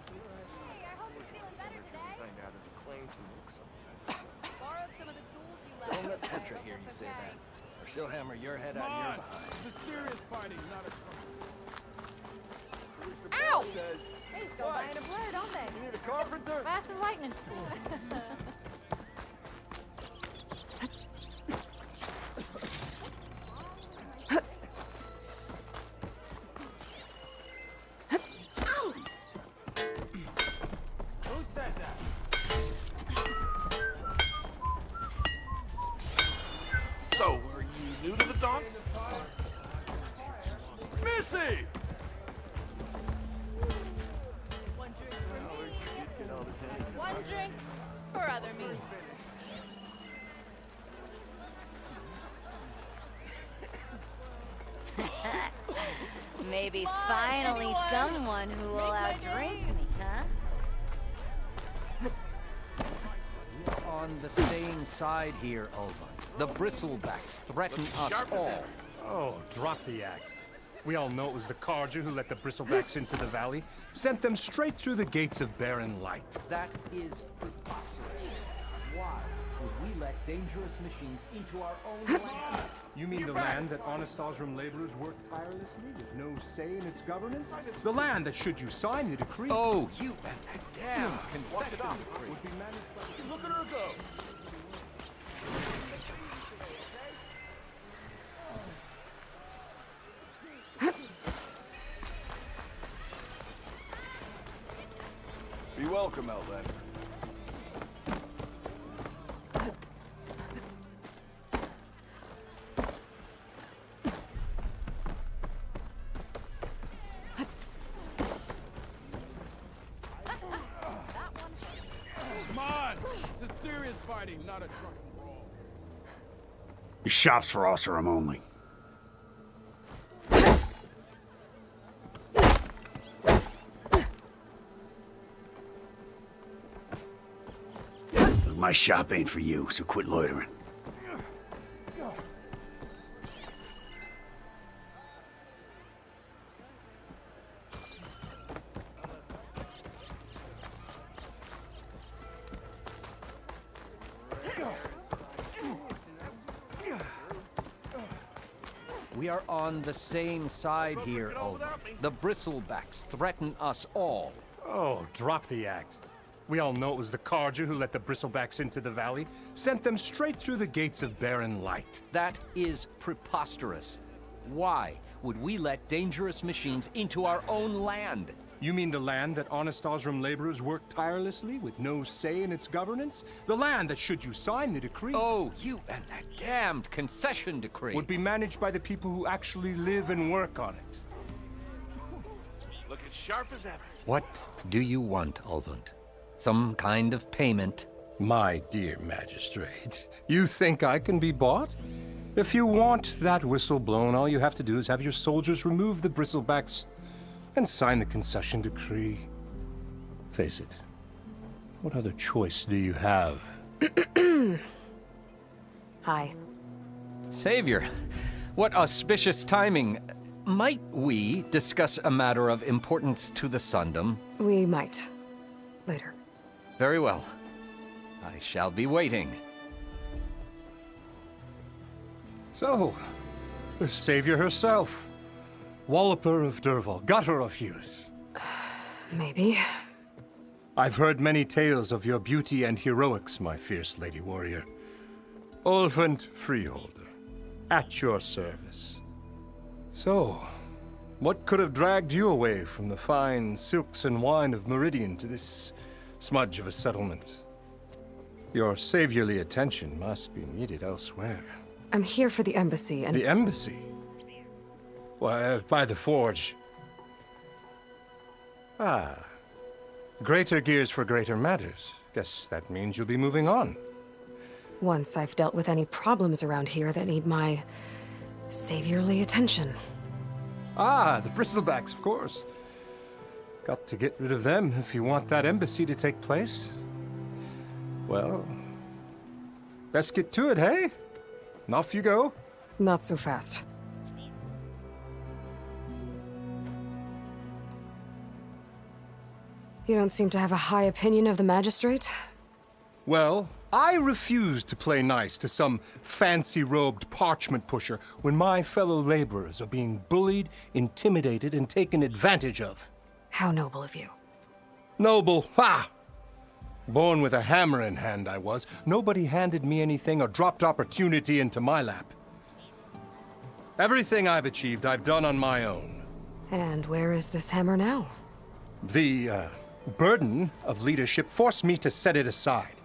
I: Hey, I hope you're feeling better today.
E: Find out if the claim to look something.
I: Borrowed some of the tools you left.
E: Don't let Petra hear you say that, or she'll hammer your head out your behind.
H: This is serious fighting, not a
F: Ow! They just go by in a blur, don't they?
H: You need a carpenter?
F: Fast as lightning.
H: Who said that?
E: So, are you new to the Dawn?
H: Missy!
G: One drink for me. One drink for other me.
I: Maybe
G: Come on,
I: finally
G: everyone.
I: someone who will
G: Make my
I: outdrink
G: day.
I: me, huh?
P: On the same side here, Ulva. The bristlebacks threaten us all.
H: Oh, drop the act. We all know it was the Carja who let the bristlebacks into the valley. Sent them straight through the gates of Barren Light.
P: That is preposterous. Why would we let dangerous machines into our own land?
H: You mean the land that honest Osram laborers work tirelessly with no say in its governance? The land that, should you sign the decree...
P: Oh, you and that damn
H: confession decree would be managed by... Look at her go!
E: Be welcome, Outlander.
M: Come on! This is serious fighting, not a drunken brawl.
N: These shops for Oseram only.
Q: My shop ain't for you, so quit loitering.
E: We are on the same side here, Olvin. The Bristlebacks threaten us all.
H: Oh, drop the act. We all know it was the Carja who let the Bristlebacks into the valley, sent them straight through the gates of Barren Light.
E: That is preposterous. Why would we let dangerous machines into our own land?
H: You mean the land that honest Osram laborers work tirelessly with no say in its governance? The land that, should you sign the decree...
E: Oh, you and that damned concession decree!
H: ...would be managed by the people who actually live and work on it.
O: Looking sharp as ever.
E: What do you want, Ulvund? Some kind of payment?
H: My dear magistrate, you think I can be bought? If you want that whistle blown, all you have to do is have your soldiers remove the Bristlebacks and sign the concession decree. Face it, what other choice do you have?
A: Hi.
E: Savior, what auspicious timing. Might we discuss a matter of importance to the Sundom?
A: We might. Later.
E: Very well. I shall be waiting.
H: So, the Savior herself. Walloper of Derval, Gutter of Hughes.
A: Maybe.
H: I've heard many tales of your beauty and heroics, my fierce lady warrior. Ulvund Freeholder, at your service. So, what could have dragged you away from the fine silks and wine of Meridian to this smudge of a settlement? Your saviorly attention must be needed elsewhere.
A: I'm here for the embassy and...
H: The embassy? Why, by the forge. Ah. Greater gears for greater matters. Guess that means you'll be moving on.
A: Once I've dealt with any problems around here that need my... saviorly attention.
H: Ah, the Bristlebacks, of course. Got to get rid of them if you want that embassy to take place. Well, best get to it, hey? And off you go.
A: Not so fast. You don't seem to have a high opinion of the magistrate?
H: Well, I refuse to play nice to some fancy-robed parchment pusher when my fellow laborers are being bullied, intimidated, and taken advantage of.
A: How noble of you.
H: Noble? Ha! Born with a hammer in hand, I was. Nobody handed me anything or dropped opportunity into my lap. Everything I've achieved, I've done on my own.
A: And where is this hammer now?
H: The, burden of leadership forced me to set it aside.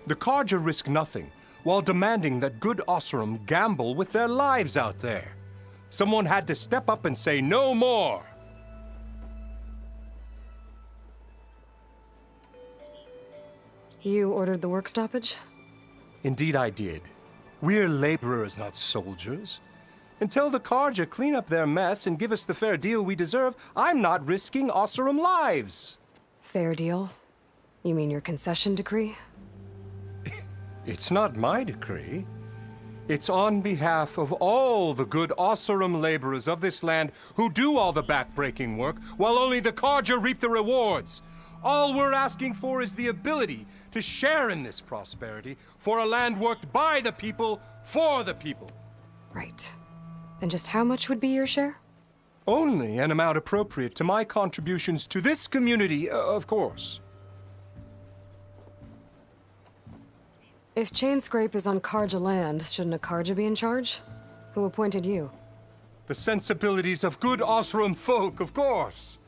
H: The Carja risk nothing, while demanding that good Osram gamble with their lives out there. Someone had to step up and say no more.
A: You ordered the work stoppage?
H: Indeed I did. We're laborers, not soldiers. Until the Carja clean up their mess and give us the fair deal we deserve, I'm not risking Osram lives.
A: Fair deal? You mean your concession decree?
H: It's not my decree. It's on behalf of all the good Osram laborers of this land who do all the backbreaking work, while only the Carja reap the rewards. All we're asking for is the ability to share in this prosperity for a land worked by the people, for the people.
A: Right. And just how much would be your share?
H: Only an amount appropriate to my contributions to this community, of course.
A: If Chainscrape is on Carja land, shouldn't a Carja be in charge? Who appointed you?
H: The sensibilities of good Osram folk, of course.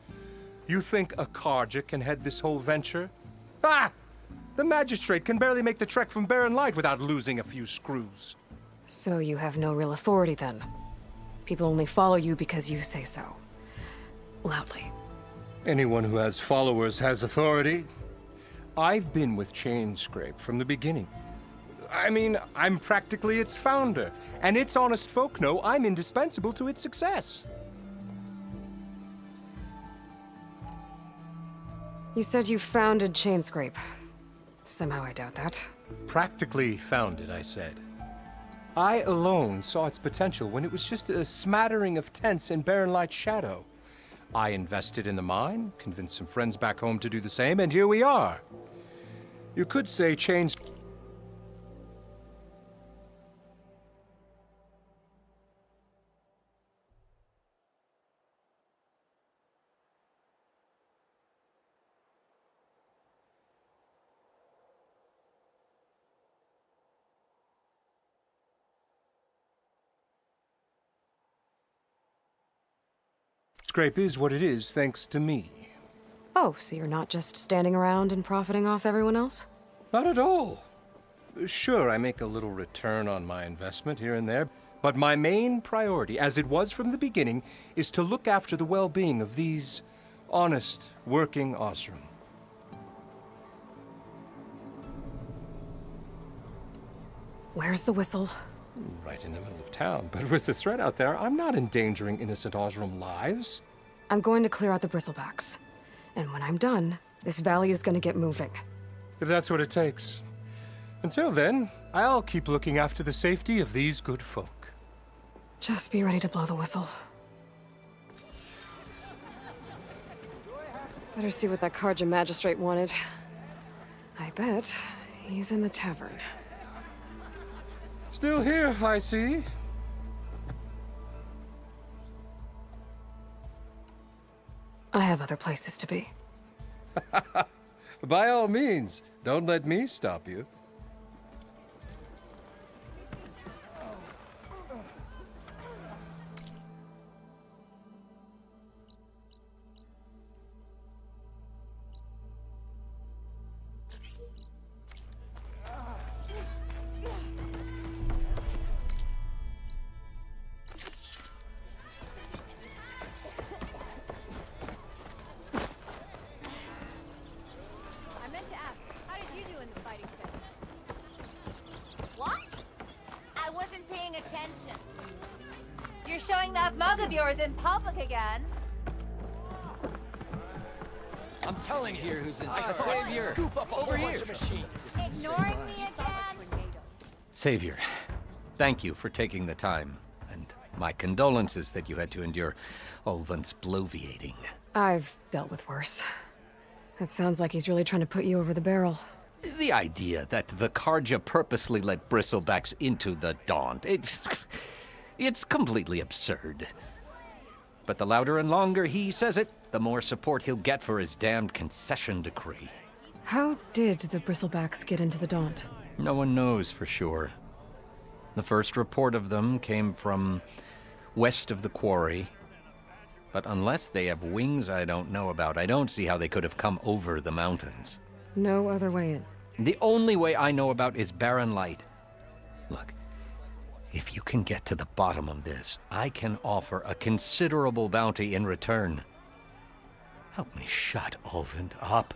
H: You think a Carja can head this whole venture? Ah! The magistrate can barely make the trek from Barren Light without losing a few screws.
A: So you have no real authority then? People only follow you because you say so. Loudly.
H: Anyone who has followers has authority. I've been with Chainscrape from the beginning. I mean, I'm practically its founder, and its honest folk know I'm indispensable to its success.
A: You said you founded Chainscrape. Somehow I doubt that.
H: Practically found it, I said. I alone saw its potential when it was just a smattering of tents in Barren Light's shadow. I invested in the mine, convinced some friends back home to do the same, and here we are. You could say change... Scrape is what it is, thanks to me.
A: Oh, so you're not just standing around and profiting off everyone else?
H: Not at all. Sure, I make a little return on my investment here and there, but my main priority, as it was from the beginning, is to look after the well-being of these honest, working Osram.
A: Where's the whistle?
H: Right in the middle of town, but with the threat out there, I'm not endangering innocent Osram lives.
A: I'm going to clear out the bristlebacks. And when I'm done, this valley is going to get moving.
H: If that's what it takes. Until then, I'll keep looking after the safety of these good folk.
A: Just be ready to blow the whistle. Better see what that Carja magistrate wanted. I bet he's in the tavern.
H: Still here, I see.
A: I have other places to be.
H: By all means, don't let me stop you.
I: You're showing that mug of yours in public again.
O: I'm telling you who's in
E: charge.
O: Savior,
E: Scoop up a
O: over
E: whole
O: here.
E: bunch of machines.
I: Ignoring me again?
R: Savior, thank you for taking the time, and my condolences that you had to endure Ulvund's bloviating.
A: I've dealt with worse. It sounds like he's really trying to put you over the barrel.
R: The idea that the Carja purposely let bristlebacks into the Daunt, it's completely absurd. But the louder and longer he says it, the more support he'll get for his damned concession decree.
A: How did the bristlebacks get into the Daunt?
R: No one knows for sure. The first report of them came from west of the quarry. But unless they have wings I don't know about, I don't see how they could have come over the mountains.
A: No other way in.
R: The only way I know about is Barren Light. Look, if you can get to the bottom of this, I can offer a considerable bounty in return. Help me shut Ulvund up.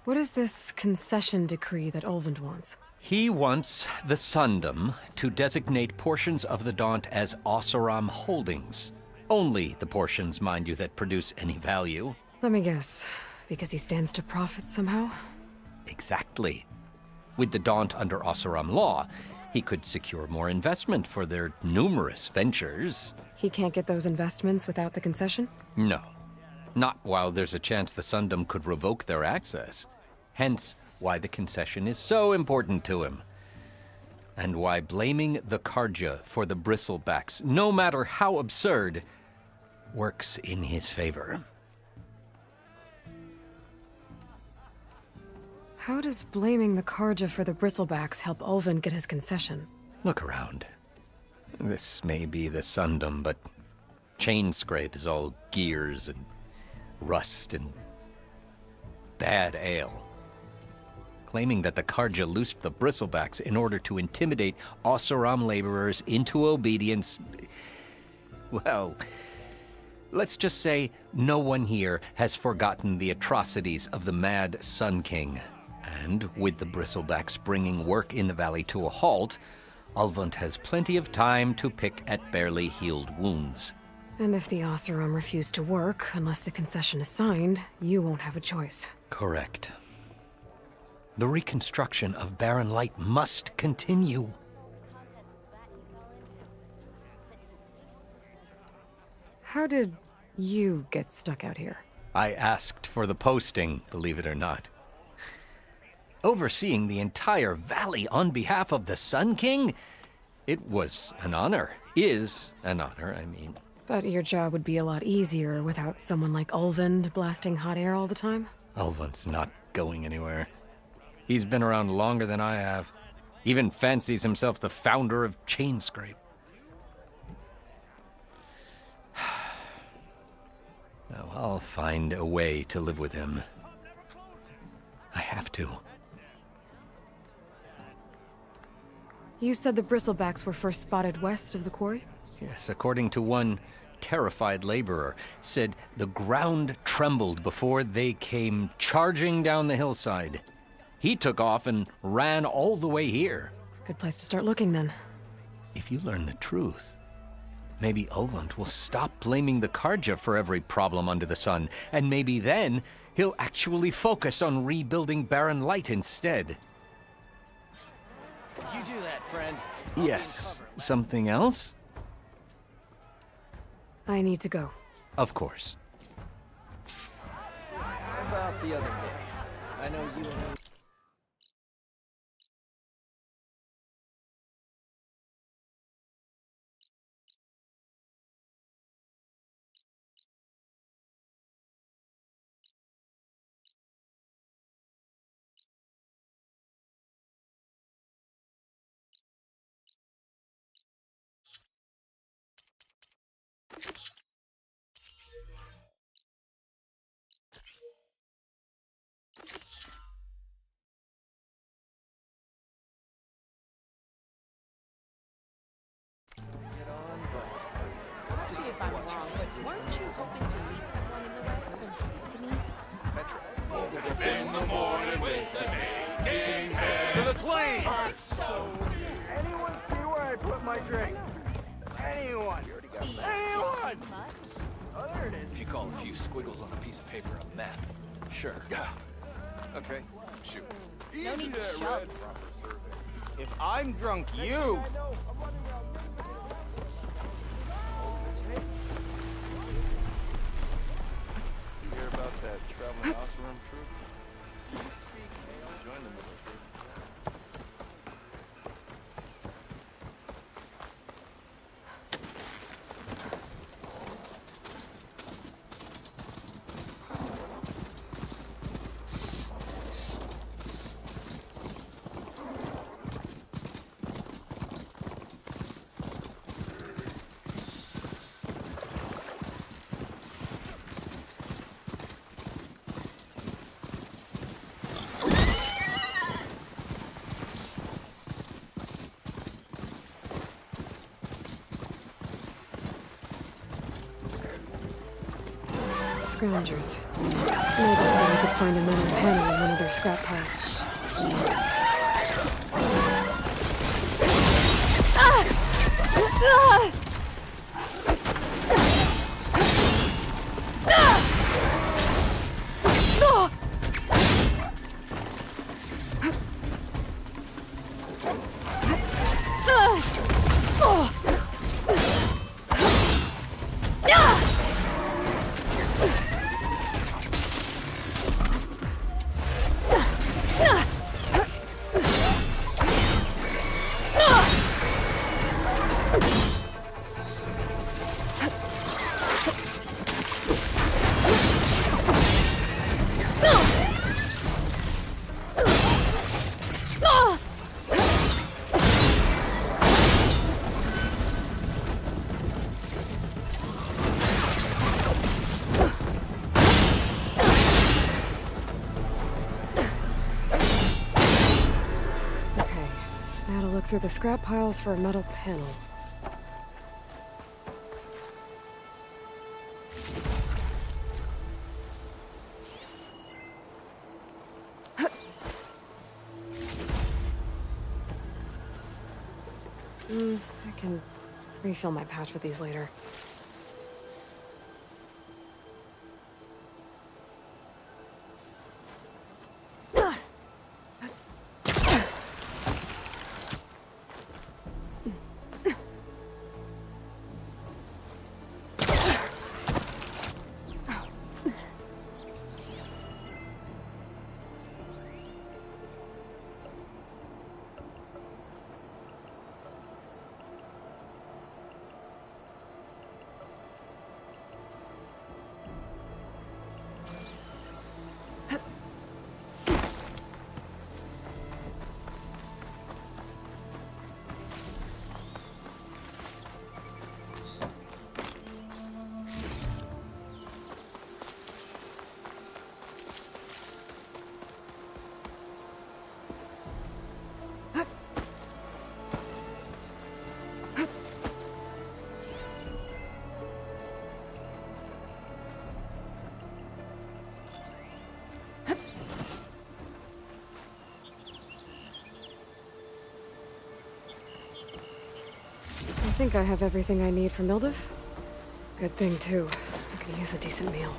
A: What is this concession decree that Ulvund wants?
R: He wants the Sundom to designate portions of the Daunt as Oseram holdings. Only the portions, mind you, that produce any value.
A: Let me guess. Because he stands to profit somehow?
R: Exactly. With the Daunt under Oseram law, he could secure more investment for their numerous ventures.
A: He can't get those investments without the concession?
R: No. Not while there's a chance the Sundom could revoke their access. Hence, why the concession is so important to him. And why blaming the Carja for the bristlebacks, no matter how absurd, works in his favor.
A: How does blaming the Carja for the bristlebacks help Ulvund get his concession?
R: Look around. This may be the Sundom, but Chainscrape is all gears and rust and bad ale. Claiming that the Carja loosed the bristlebacks in order to intimidate Oseram laborers into obedience. Well, let's just say no one here has forgotten the atrocities of the Mad Sun King. And with the bristlebacks bringing work in the valley to a halt, Ulvund has plenty of time to pick at barely healed wounds.
A: And if the Oseram refuse to work, unless the concession is signed, you won't have a choice.
R: Correct. The reconstruction of Barren Light must continue.
A: How did you get stuck out here?
R: I asked for the posting, believe it or not. Overseeing the entire valley on behalf of the Sun King? It was an honor. Is an honor, I mean.
A: But your job would be a lot easier without someone like Ulvund blasting hot air all the time?
R: Ulvund's not going anywhere. He's been around longer than I have. Even fancies himself the founder of Chainscrape. Now, I'll find a way to live with him. I have to.
A: You said the bristlebacks were first spotted west of the quarry?
R: Yes, according to one terrified laborer, said the ground trembled before they came charging down the hillside. He took off and ran all the way here.
A: Good place to start looking, then.
R: If you learn the truth, maybe Ulvund will stop blaming the Karja for every problem under the sun, and maybe then he'll actually focus on rebuilding Barren Light instead.
O: You do that, friend.
R: Yes. Something else?
A: I need to go.
R: Of course.
C: How about the other day? I know you and
L: Correct me if I'm wrong, but weren't you hoping to meet someone in the West and speak to me?
E: In the morning with the making hair. To the claim!
P: Anyone see where I put my drink? Anyone? Anyone? Oh, there it is.
E: If you call a few squiggles on a piece of paper a map, sure. Okay, shoot.
G: No need to shove.
P: If I'm drunk, you.
E: You hear about that traveling Oseram troop? Join the military.
A: Scroungers. Neighbors said I could find a metal panel in one of their scrap piles. Through the scrap piles for a metal panel. I can refill my pouch with these later. think I have everything I need for Mildev. Good thing, too. I could use a decent meal.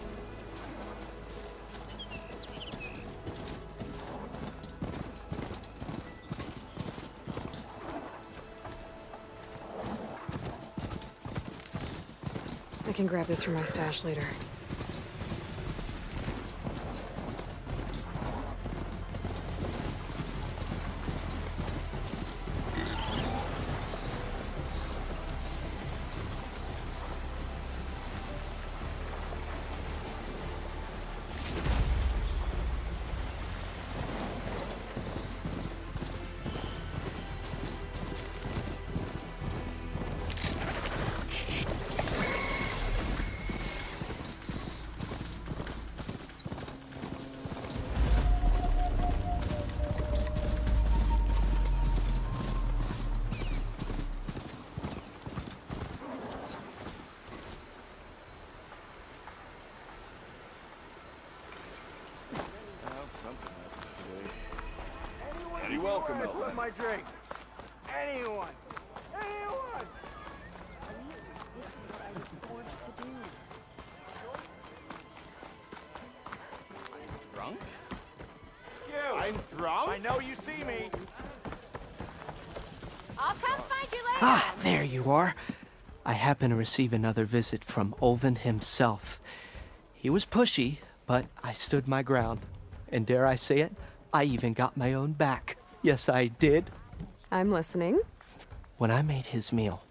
A: I can grab this from my stash later.
P: Any welcome, with my drink. Anyone. Anyone.
E: Drunk?
P: You.
E: I'm drunk?
P: I know you see me.
F: I'll come find you later.
C: Ah, there you are. I happen to receive another visit from Olvin himself. He was pushy, but I stood my ground. And dare I say it, I even got my own back. Yes, I did.
A: I'm listening.
C: When I made his meal,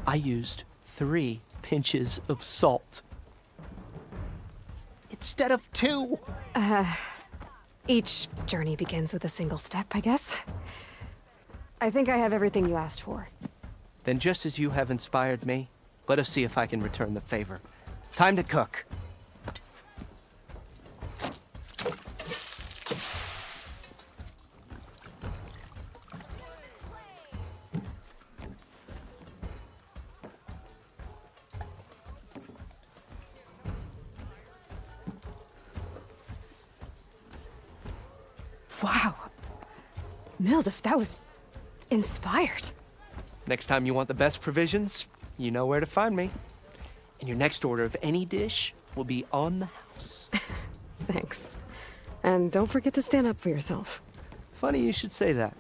C: I used 3 pinches of salt. Instead of 2.
A: Each journey begins with a single step, I guess. I think I have everything you asked for.
C: Then just as you have inspired me, let us see if I can return the favor. Time to cook.
A: Wow. Mildev, that was inspired.
C: Next time you want the best provisions, you know where to find me. And your next order of any dish will be on the house.
A: Thanks. And don't forget to stand up for yourself.
C: Funny you should say that.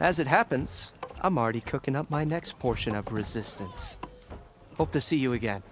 C: As it happens, I'm already cooking up my next portion of resistance. Hope to see you again.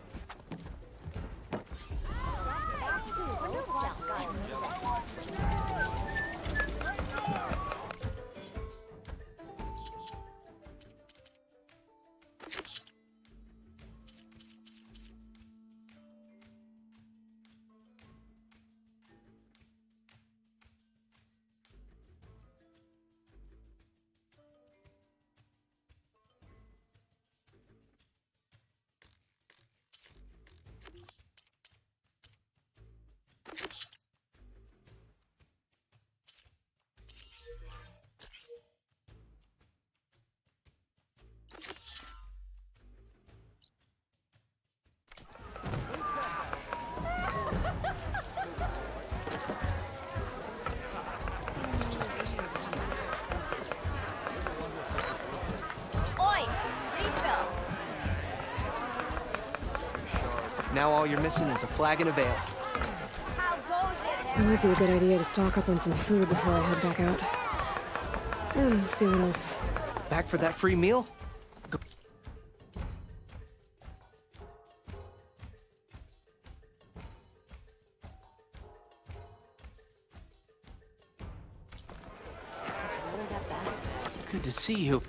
C: Now all you're missing is a flagon of ale.
A: It might be a good idea to stock up on some food before I head back out. And see what else.
C: Back for that free meal? Good to see you.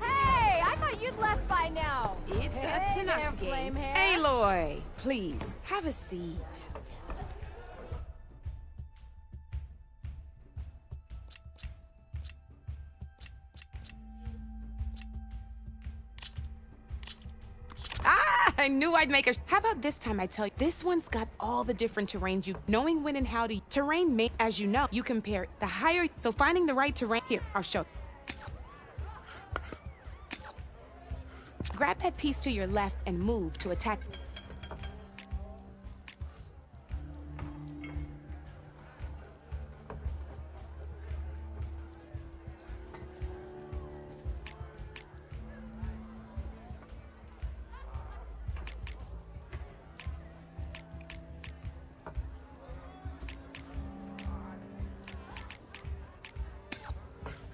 F: Hey, I thought you'd left by now.
L: It's a Tanaka game. Aloy, please, have a seat. I knew I'd make a... How about this time I tell you? This one's got all the different terrains knowing when and how to... Terrain may, as you know, you compare the higher... So finding the right terrain... Here, I'll show you. Grab that piece to your left and move to attack...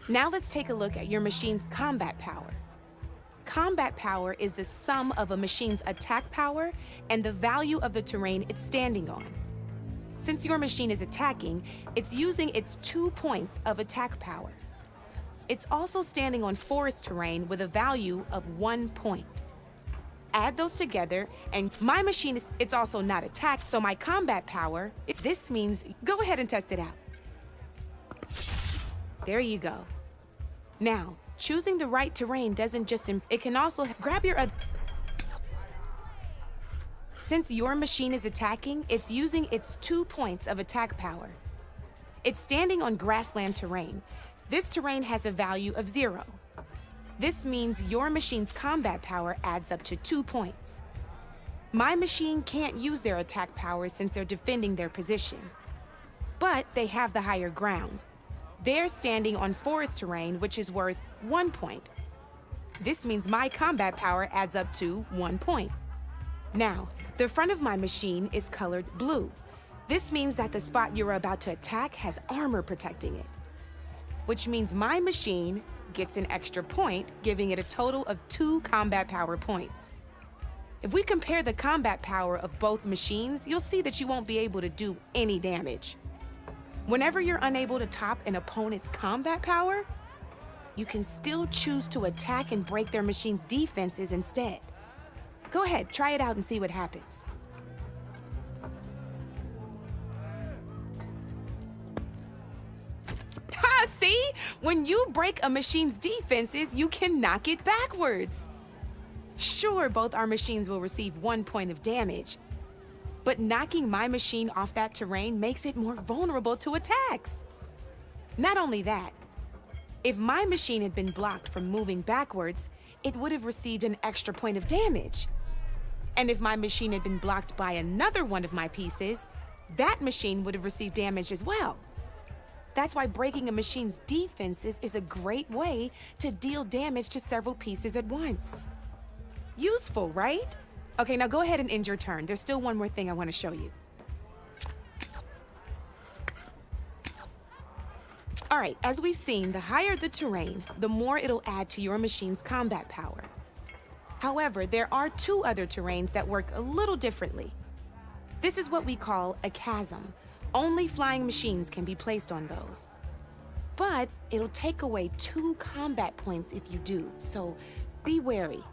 L: Now let's take a look at your machine's combat power. Combat power is the sum of a machine's attack power and the value of the terrain it's standing on. Since your machine is attacking, it's using its 2 points of attack power. It's also standing on forest terrain with a value of 1 point. Add those together, and my machine it's also not attacked, so my combat power, this means, go ahead and test it out. There you go. Now, choosing the right terrain doesn't just, it can also grab your... Since your machine is attacking, it's using its 2 points of attack power. It's standing on grassland terrain. This terrain has a value of 0. This means your machine's combat power adds up to 2 points. My machine can't use their attack power since they're defending their position. But they have the higher ground. They're standing on forest terrain, which is worth 1 point. This means my combat power adds up to 1 point. Now, the front of my machine is colored blue. This means that the spot you're about to attack has armor protecting it, which means my machine gets an extra point, giving it a total of 2 combat power points. If we compare the combat power of both machines, you'll see that you won't be able to do any damage. Whenever you're unable to top an opponent's combat power, you can still choose to attack and break their machine's defenses instead. Go ahead, try it out and see what happens. Ha, see? When you break a machine's defenses, you can knock it backwards. Sure, both our machines will receive 1 point of damage, but knocking my machine off that terrain makes it more vulnerable to attacks. Not only that, if my machine had been blocked from moving backwards, it would have received an extra point of damage. And if my machine had been blocked by another one of my pieces, that machine would have received damage as well. That's why breaking a machine's defenses is a great way to deal damage to several pieces at once. Useful, right? Okay, now go ahead and end your turn. There's still one more thing I want to show you. All right, as we've seen, the higher the terrain, the more it'll add to your machine's combat power. However, there are 2 other terrains that work a little differently. This is what we call a chasm. Only flying machines can be placed on those. But it'll take away 2 combat points if you do, so be wary.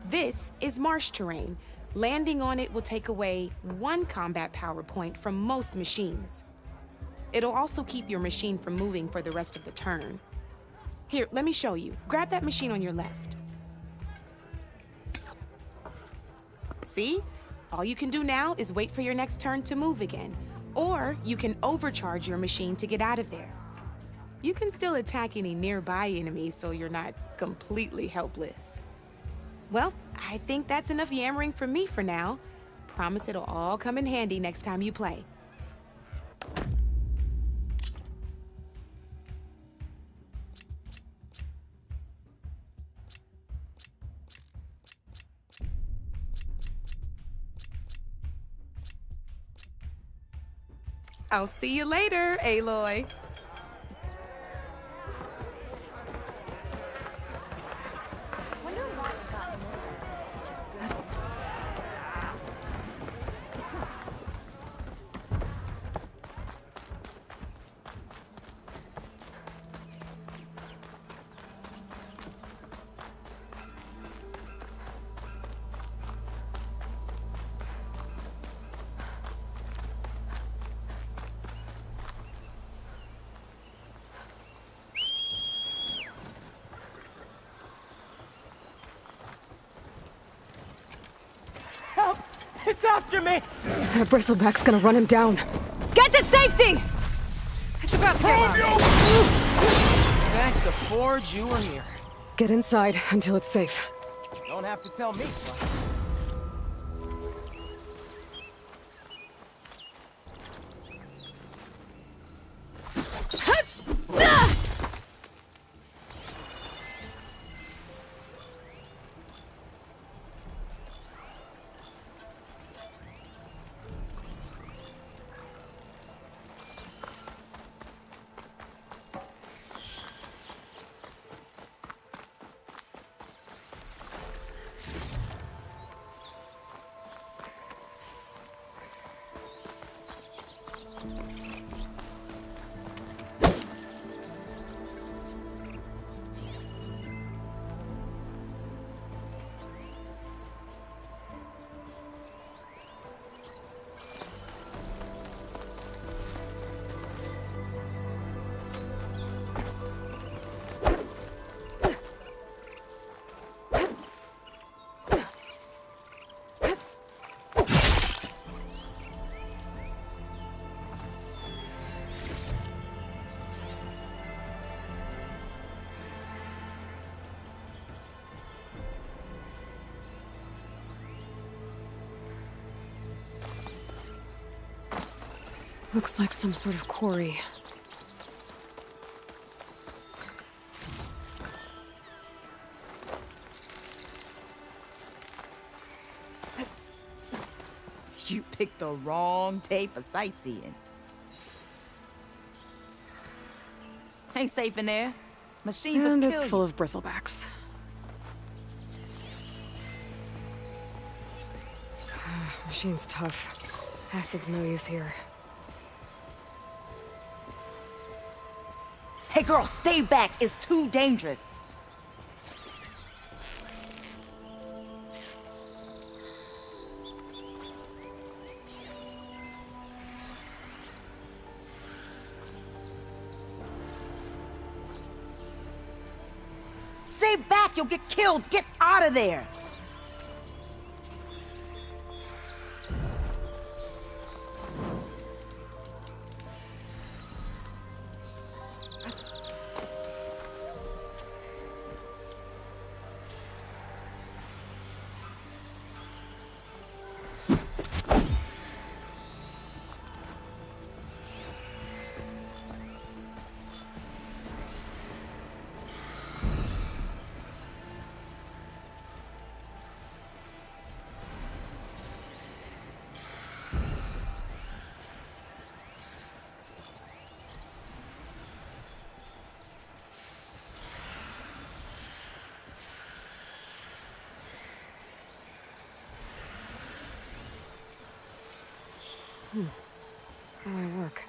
L: This is marsh terrain. Landing on it will take away 1 combat power point from most machines. It'll also keep your machine from moving for the rest of the turn. Here, let me show you. Grab that machine on your left. See? All you can do now is wait for your next turn to move again. Or you can overcharge your machine to get out of there. You can still attack any nearby enemies so you're not completely helpless. Well, I think that's enough yammering from me for now. Promise it'll all come in handy next time you play. I'll see you later, Aloy.
P: It's after me!
A: That bristleback's gonna run him down.
F: Get to safety!
A: It's about to get loud.
P: Thanks to Forge, you were here.
A: Get inside until it's safe.
P: Don't have to tell me.
A: Looks like some sort of quarry.
S: You picked the wrong day for sightseeing. Ain't safe in there. Machines
A: And
S: will
A: it's
S: kill
A: full
S: you.
A: of bristlebacks. Machine's tough. Acid's no use here.
S: Hey girl, stay back. It's too dangerous. Stay back, you'll get killed. Get out of there.
A: How I work.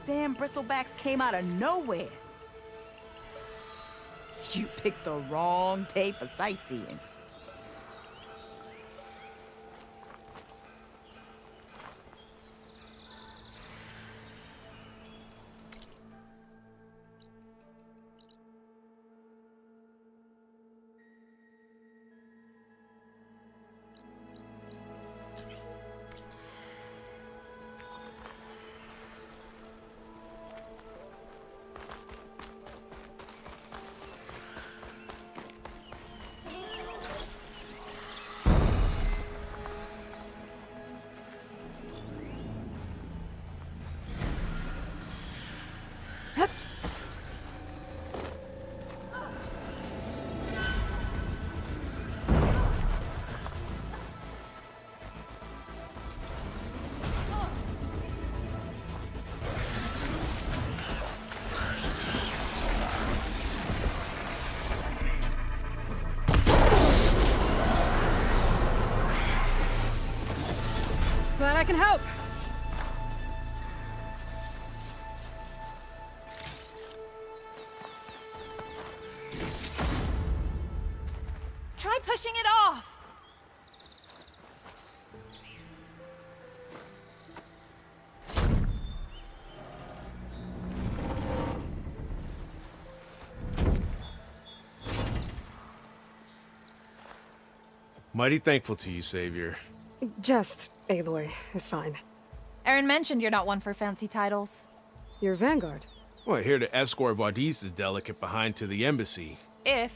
S: damn bristlebacks came out of nowhere. You picked the wrong day for sightseeing.
A: Glad I can help.
F: Try pushing it off.
M: Mighty thankful to you, Savior.
A: Just Aloy is fine.
F: Aaron mentioned you're not one for fancy titles.
A: You're Vanguard.
M: Well, here to escort Wadis' delicate behind to the embassy.
F: If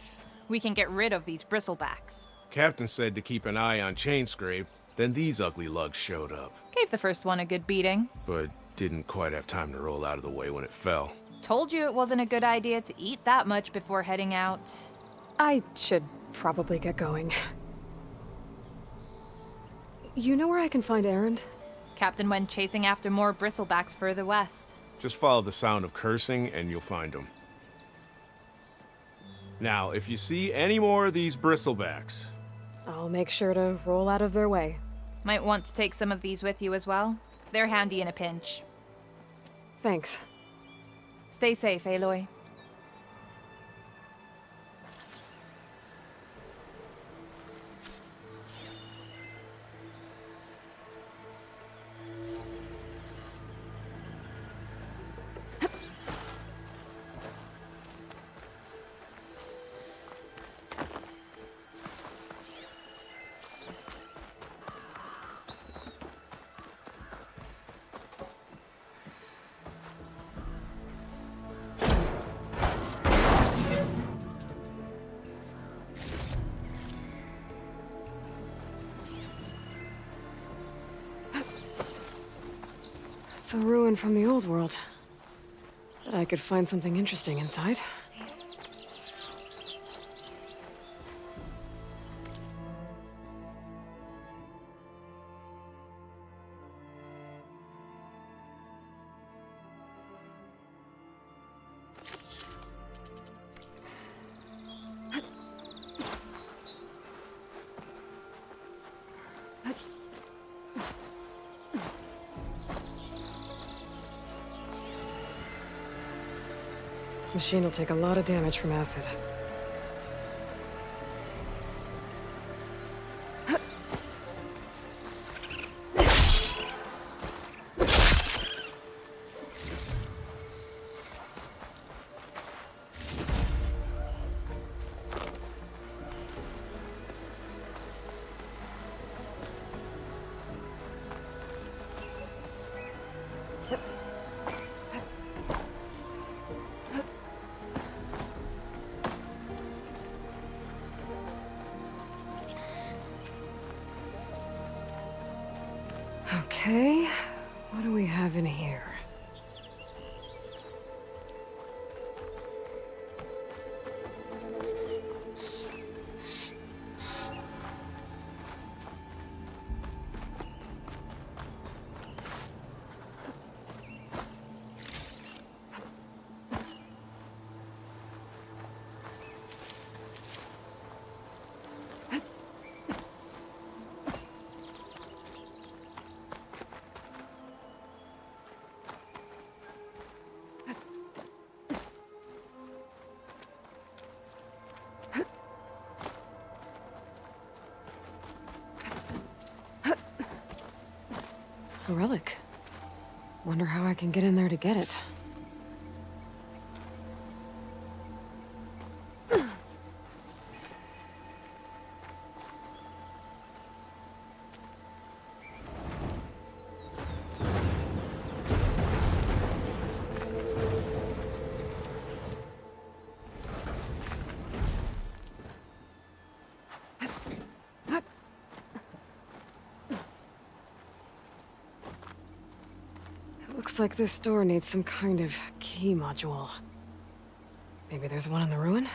F: we can get rid of these bristlebacks.
M: Captain said to keep an eye on Chainscrape, then these ugly lugs showed up.
F: Gave the first one a good beating.
M: But didn't quite have time to roll out of the way when it fell.
F: Told you it wasn't a good idea to eat that much before heading out.
A: I should probably get going. You know where I can find Erend?
F: Captain went chasing after more bristlebacks further west.
M: Just follow the sound of cursing and you'll find them. Now, if you see any more of these bristlebacks...
A: I'll make sure to roll out of their way.
F: Might want to take some of these with you as well. They're handy in a pinch.
A: Thanks.
F: Stay safe, Aloy.
A: It's a ruin from the old world. Bet I could find something interesting inside. Machine will take a lot of damage from acid. Okay, what do we have in here? a relic. Wonder how I can get in there to get it. Looks like this door needs some kind of key module. Maybe there's one in the ruin?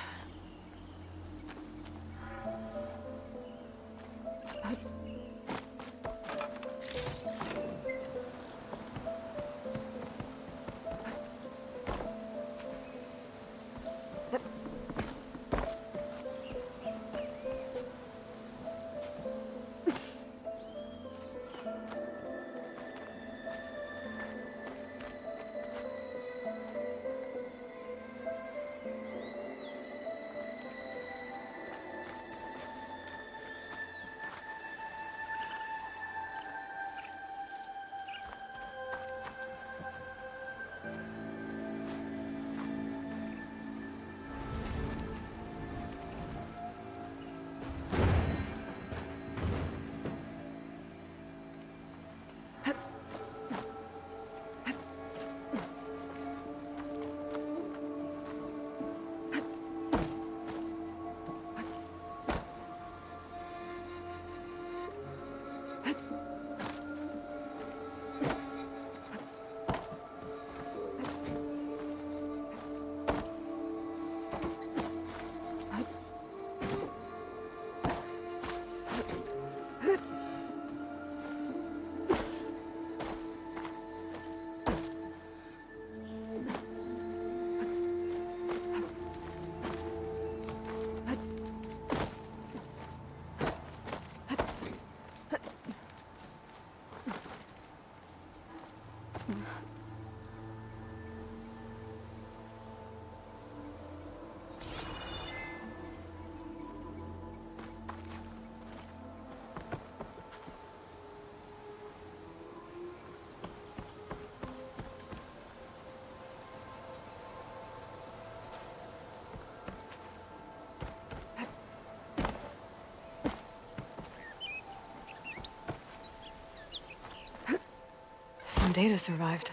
A: Some data survived.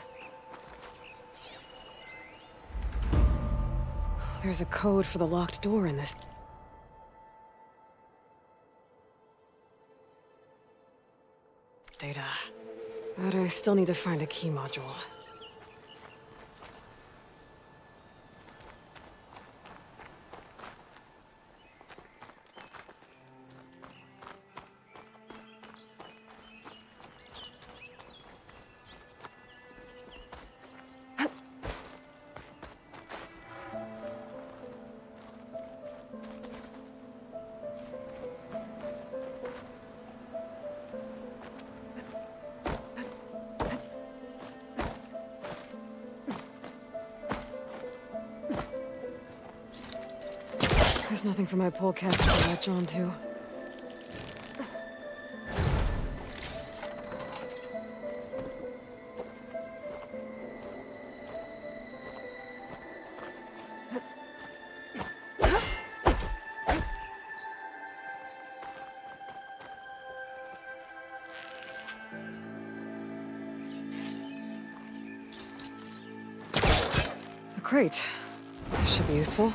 A: There's a code for the locked door in this. Data. But I still need to find a key module. There's nothing for my polecaster to latch onto. A crate. This should be useful.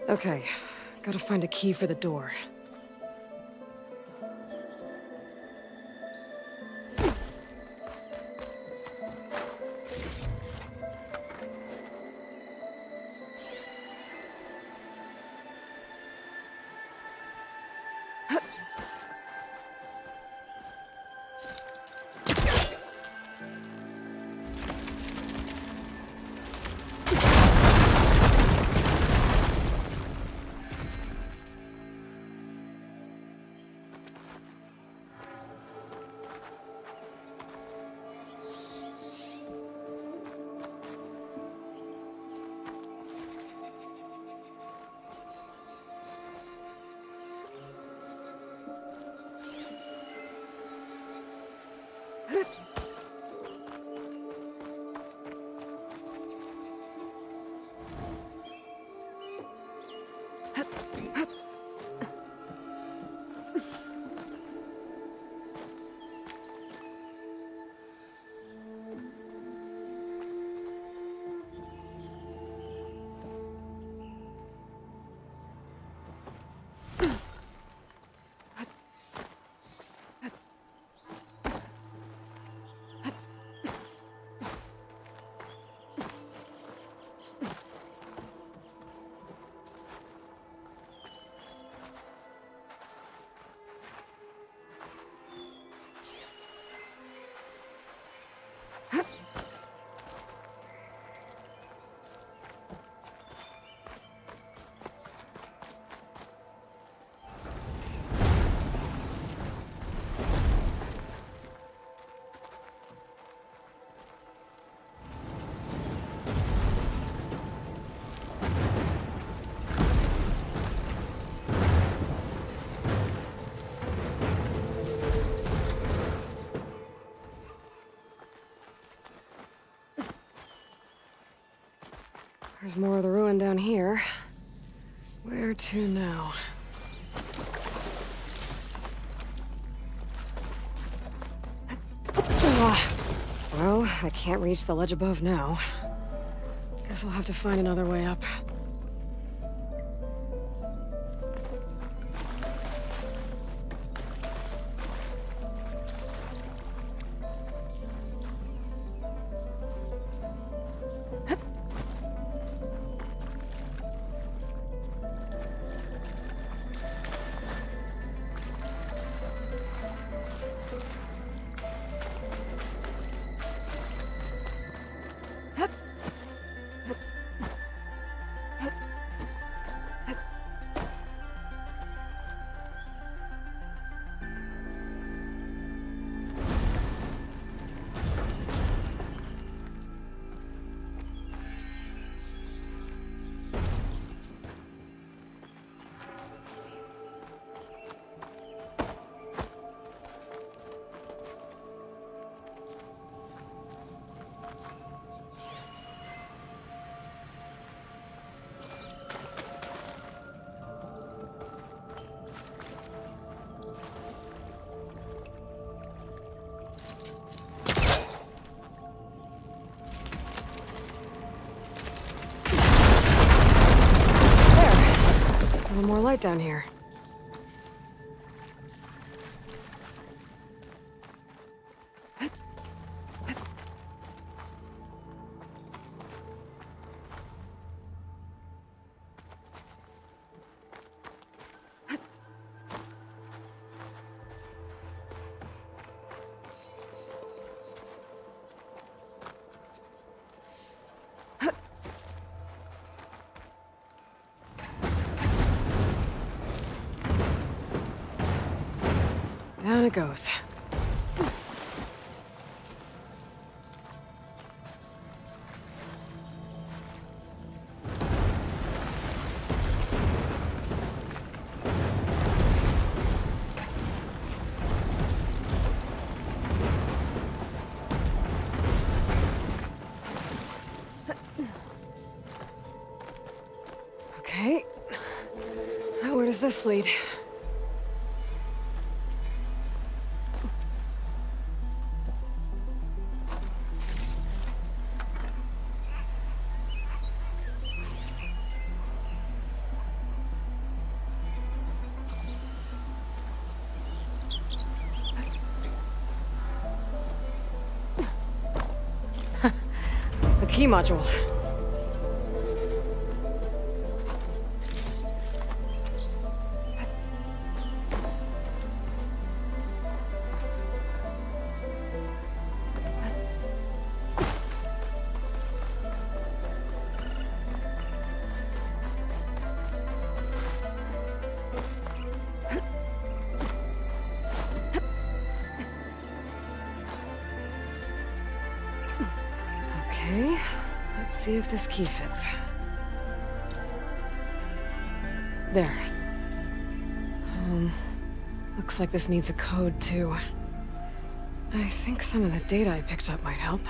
A: Okay, gotta find a key for the door. There's more of the ruin down here. Where to now? Well, I can't reach the ledge above now. Guess I'll have to find another way up. A little more light down here. Down it goes. Okay. Now where does this lead? key module. Okay, let's see if this key fits. There. Looks like this needs a code, too. I think some of the data I picked up might help.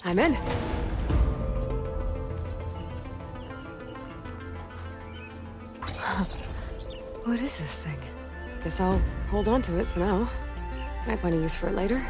A: I'm in. What is this thing? Guess I'll hold on to it for now. Might find a use for it later.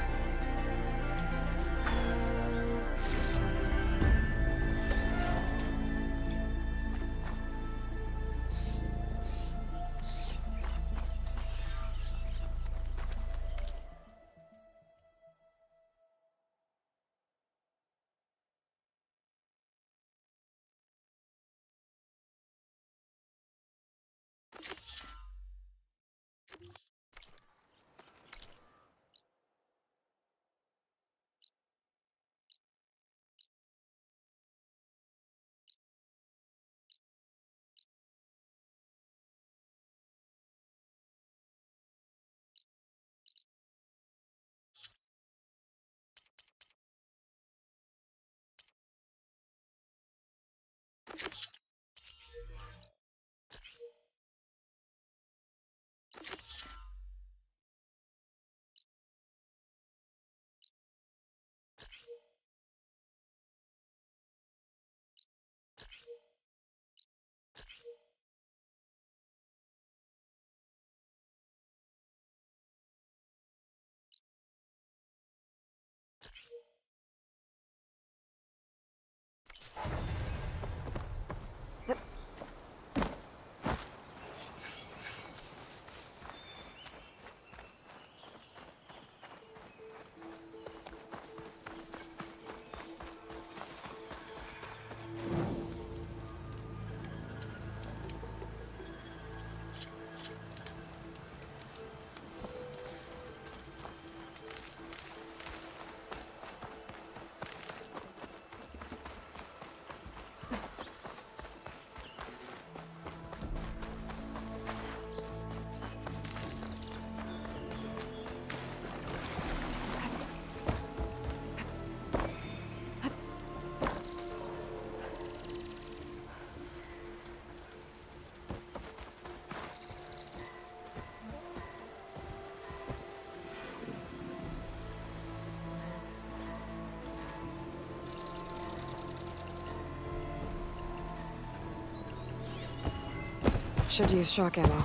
A: Should use shock ammo.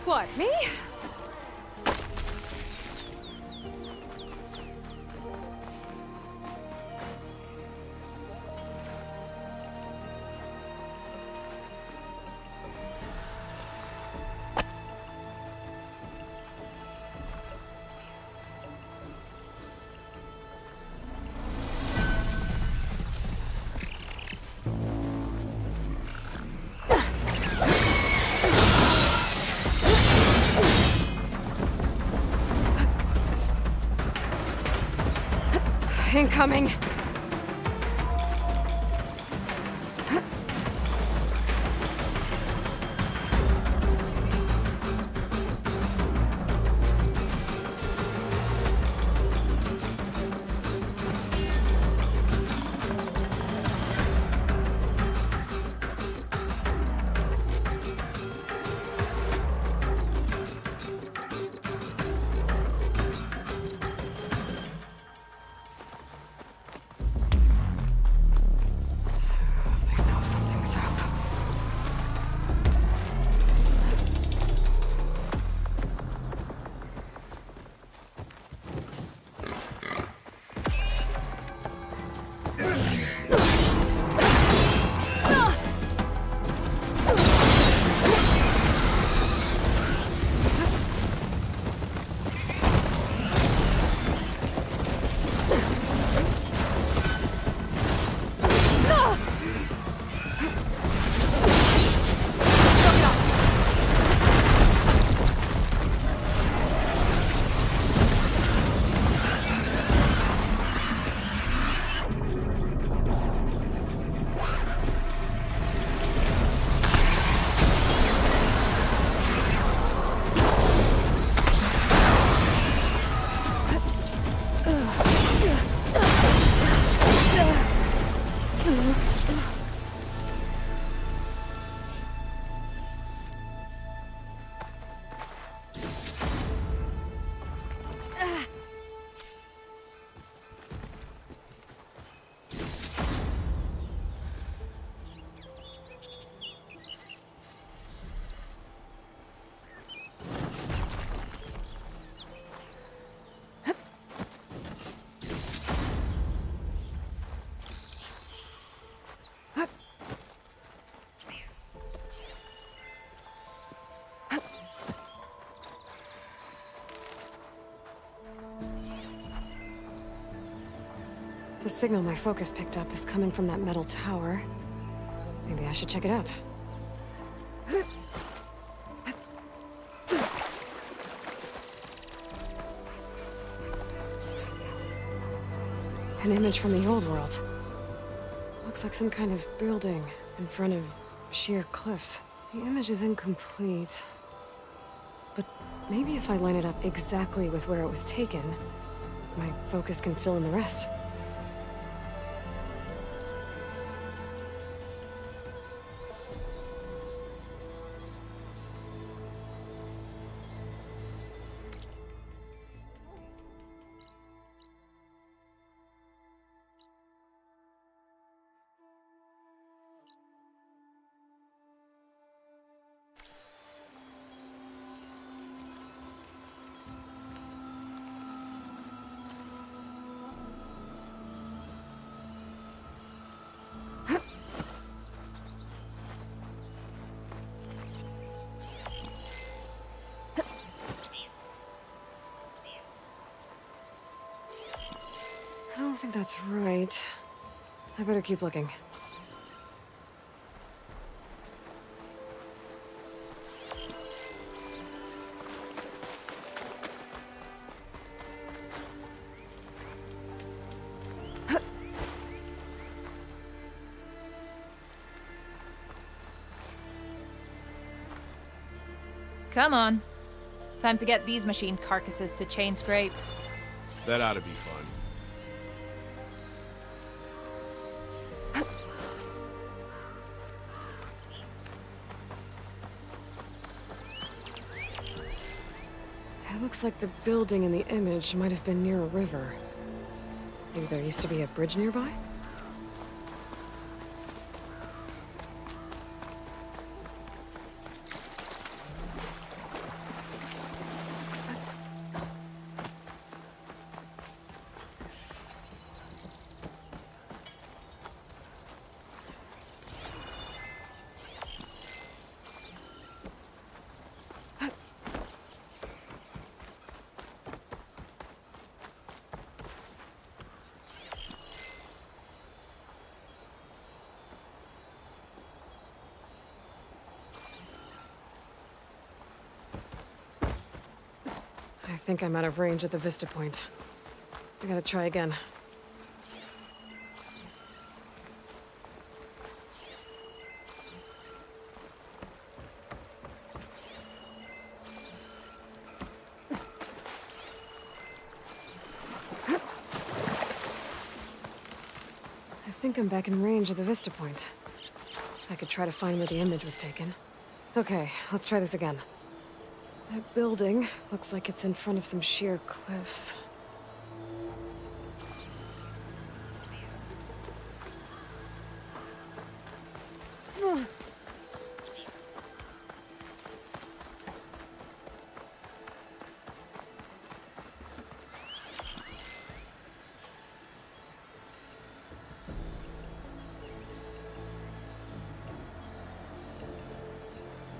A: What, me? Incoming. Something's up. The signal my focus picked up is coming from that metal tower. Maybe I should check it out. An image from the old world. Looks like some kind of building in front of sheer cliffs. The image is incomplete. But maybe if I line it up exactly with where it was taken, my focus can fill in the rest. I don't think that's right. I better keep looking.
F: Come on. Time to get these machine carcasses to chain scrape.
M: That ought to be fun.
A: It looks like the building in the image might have been near a river. Maybe there used to be a bridge nearby? I think I'm out of range at the vista point. I gotta try again. I think I'm back in range of the vista point. I could try to find where the image was taken. Okay, let's try this again. That building looks like it's in front of some sheer cliffs.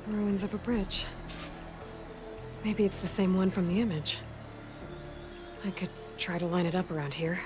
A: Ruins of a bridge. Maybe it's the same one from the image. I could try to line it up around here.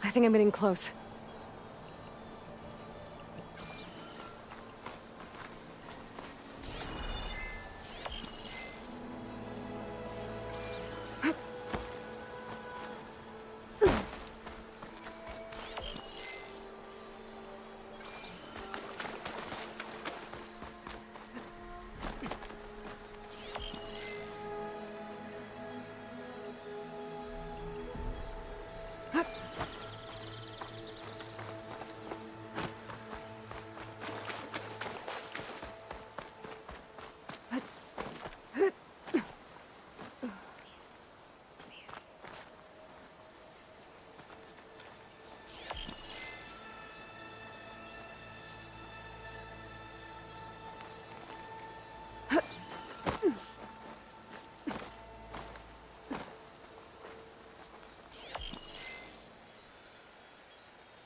A: I think I'm getting close.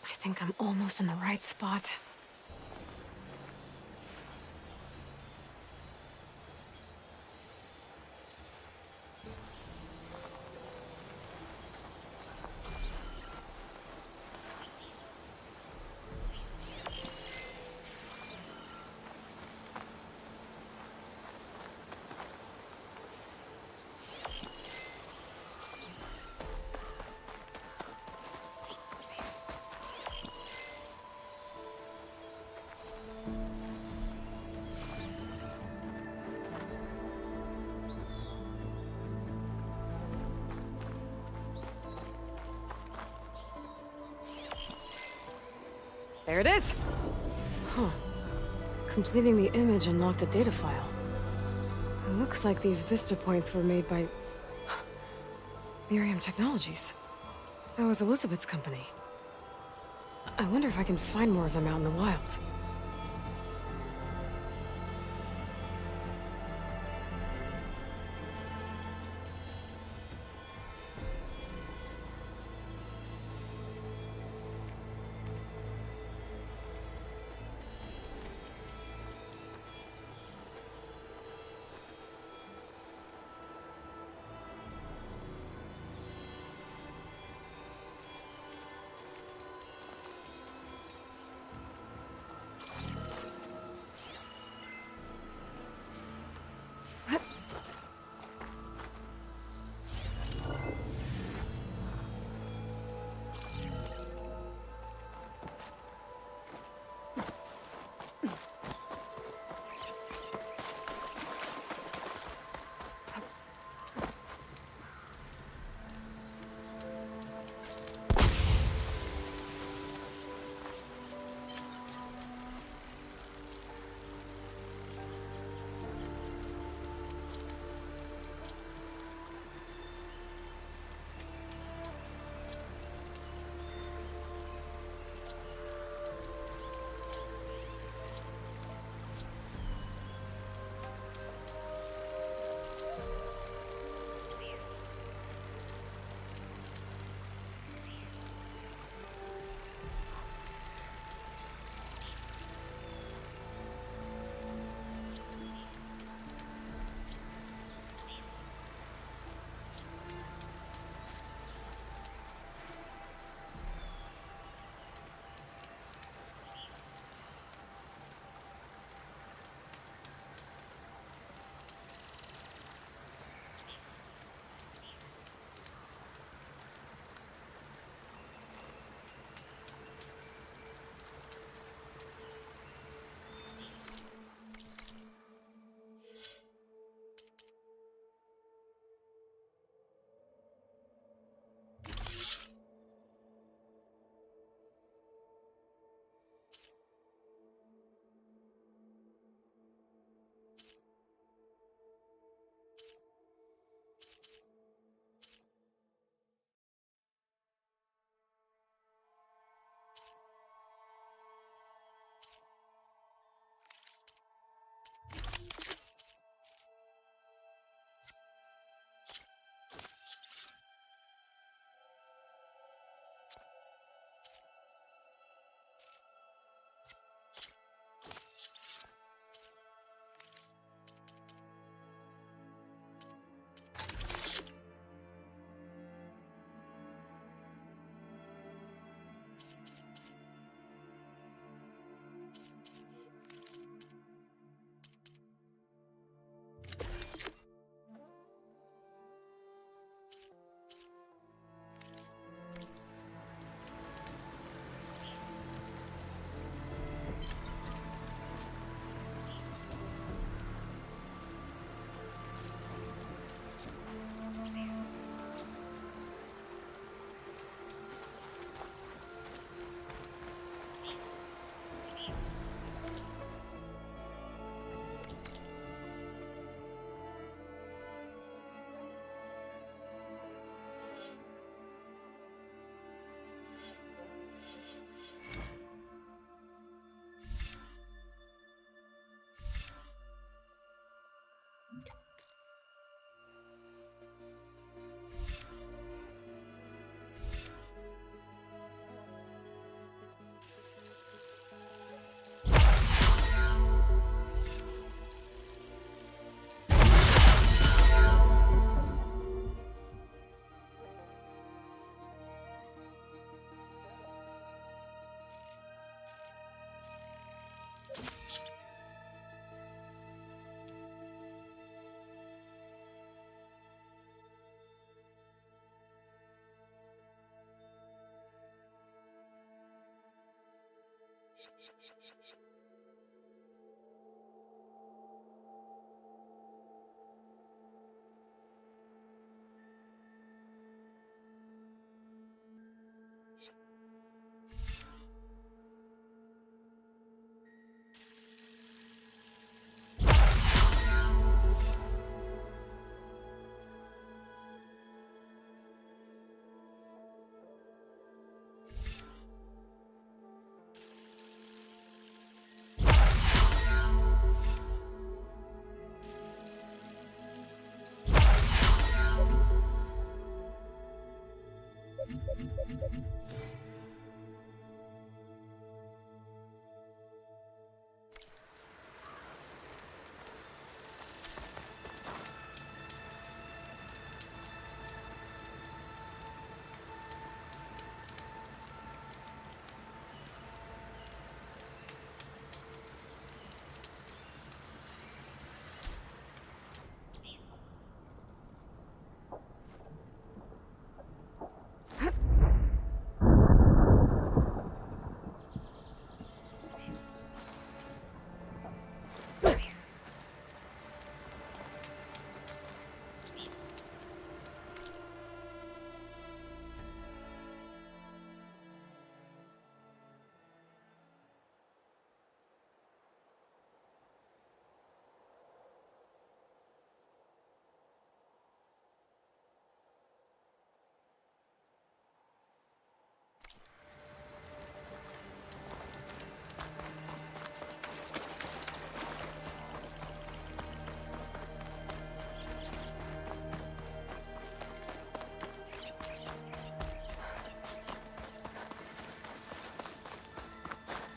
A: I think I'm almost in the right spot. There it is! Huh. Completing the image unlocked a data file. It looks like these Vista points were made by... Miriam Technologies. That was Elizabeth's company. I wonder if I can find more of them out in the wild.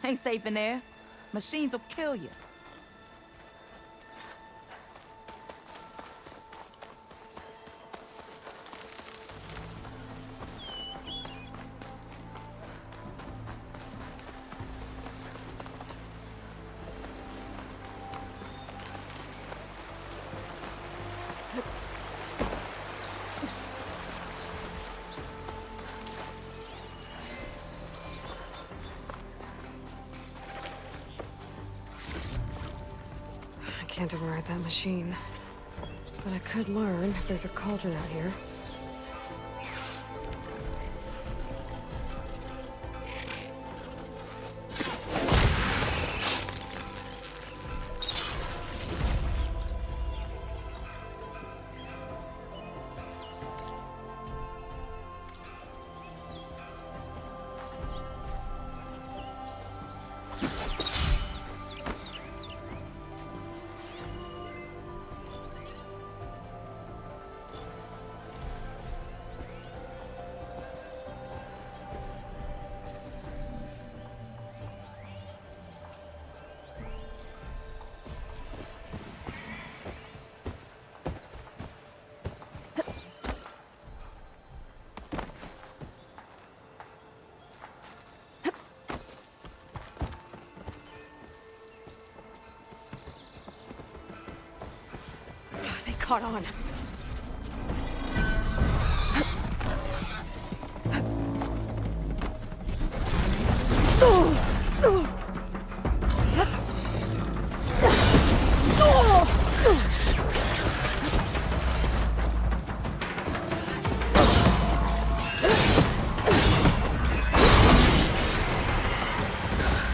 S: Ain't safe in there. Machines will kill you.
A: I can't override that machine. But I could learn if there's a cauldron out here. They caught on.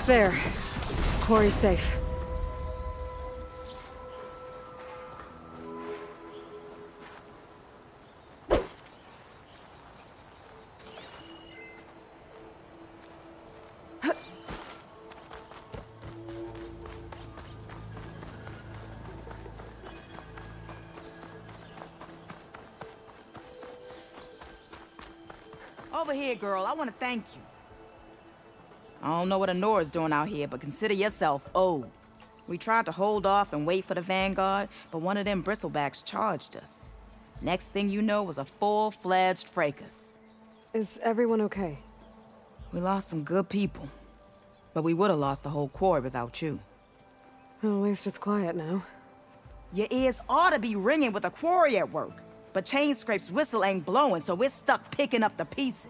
A: There. Quarry's safe.
S: Over here, girl. I want to thank you. I don't know what Honora's doing out here, but consider yourself owed. We tried to hold off and wait for the Vanguard, but one of them bristlebacks charged us. Next thing you know was a full-fledged fracas.
A: Is everyone okay?
S: We lost some good people, but we would have lost the whole quarry without you.
A: Well, at least it's quiet now.
S: Your ears ought to be ringing with a quarry at work, but Chainscrape's whistle ain't blowing, so we're stuck picking up the pieces.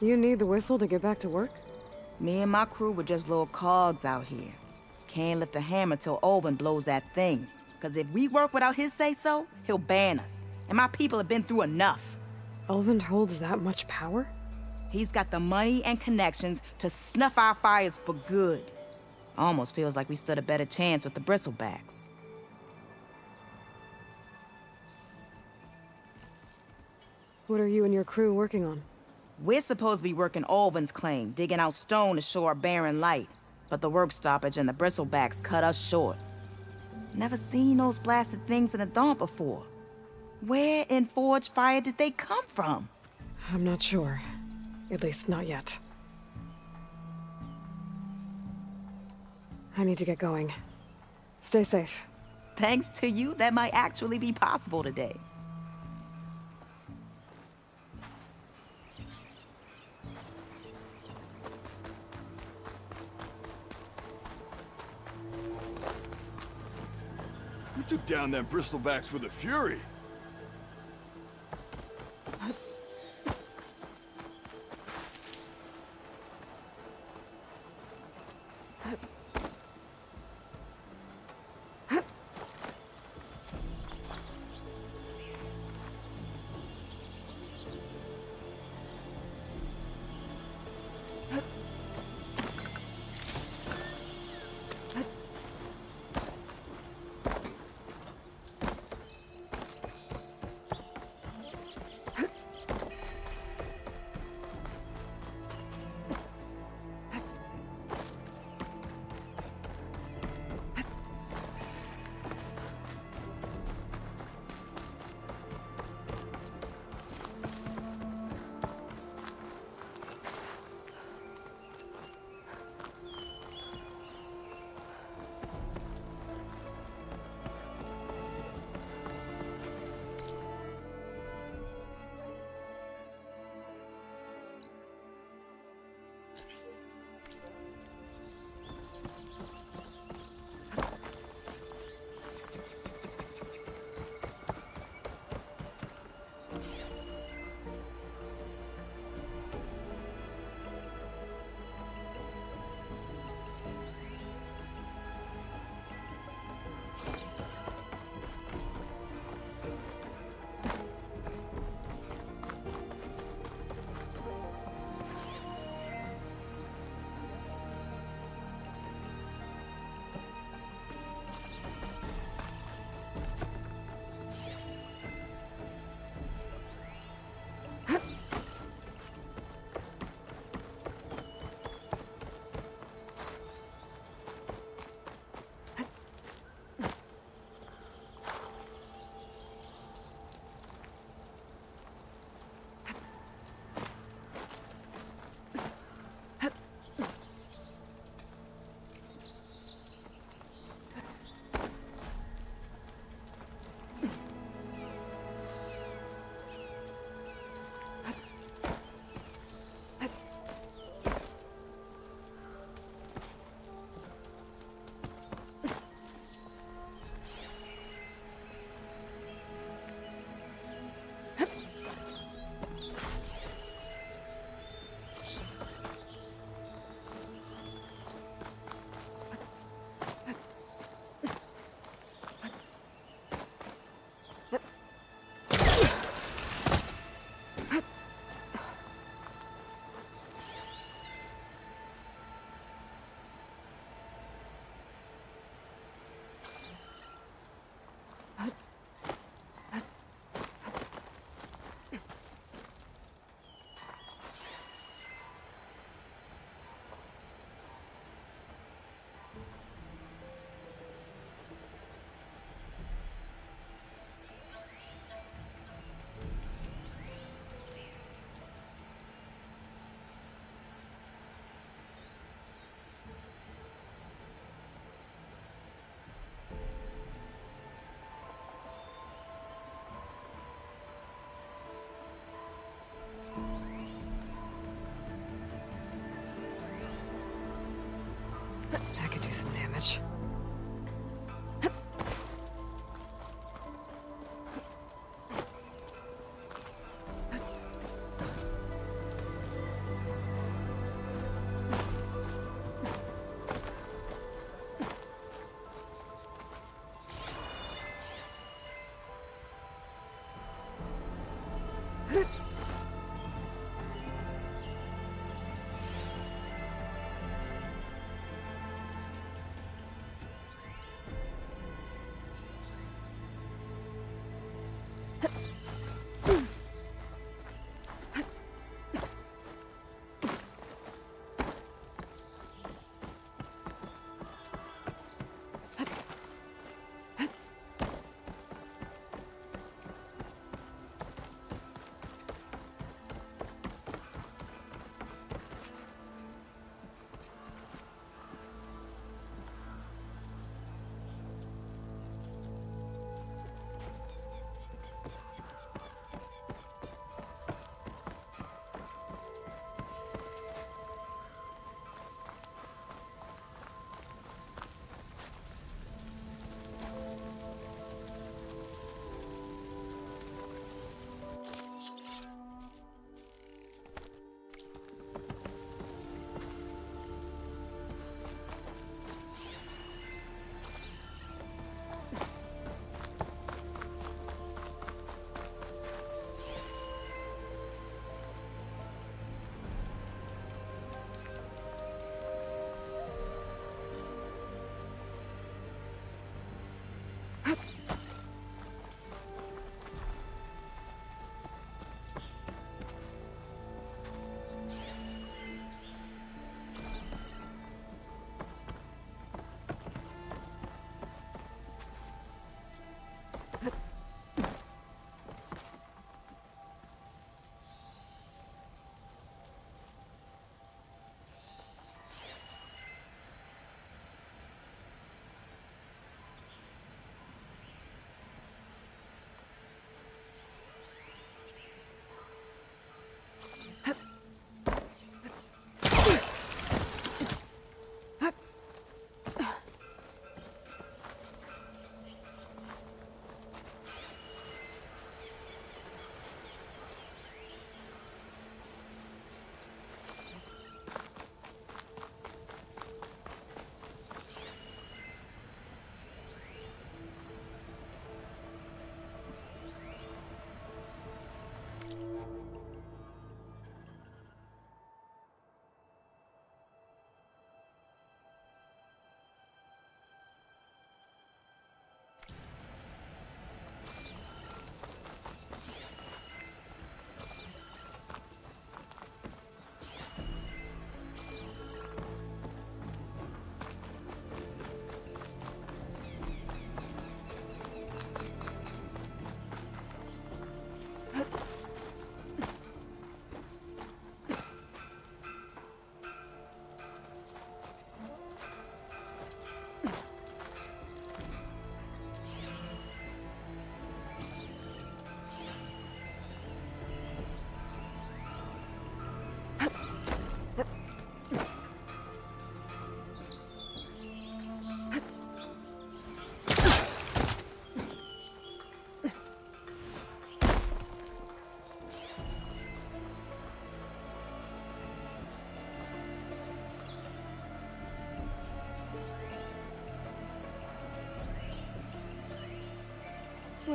A: You need the whistle to get back to work?
S: Me and my crew were just little cogs out here. Can't lift a hammer till Olvin blows that thing. Cause if we work without his say-so, he'll ban us. And my people have been through enough.
A: Olvin holds that much power?
S: He's got the money and connections to snuff our fires for good. Almost feels like we stood a better chance with the bristlebacks.
A: What are you and your crew working on?
S: We're supposed to be working Olvin's claim, digging out stone to show our barren light. But the work stoppage and the bristlebacks cut us short. Never seen those blasted things in a dump before. Where in Forge Fire did they come from?
A: I'm not sure. At least not yet. I need to get going. Stay safe.
S: Thanks to you, that might actually be possible today.
P: You took down them bristlebacks with a fury.
A: That could do some damage.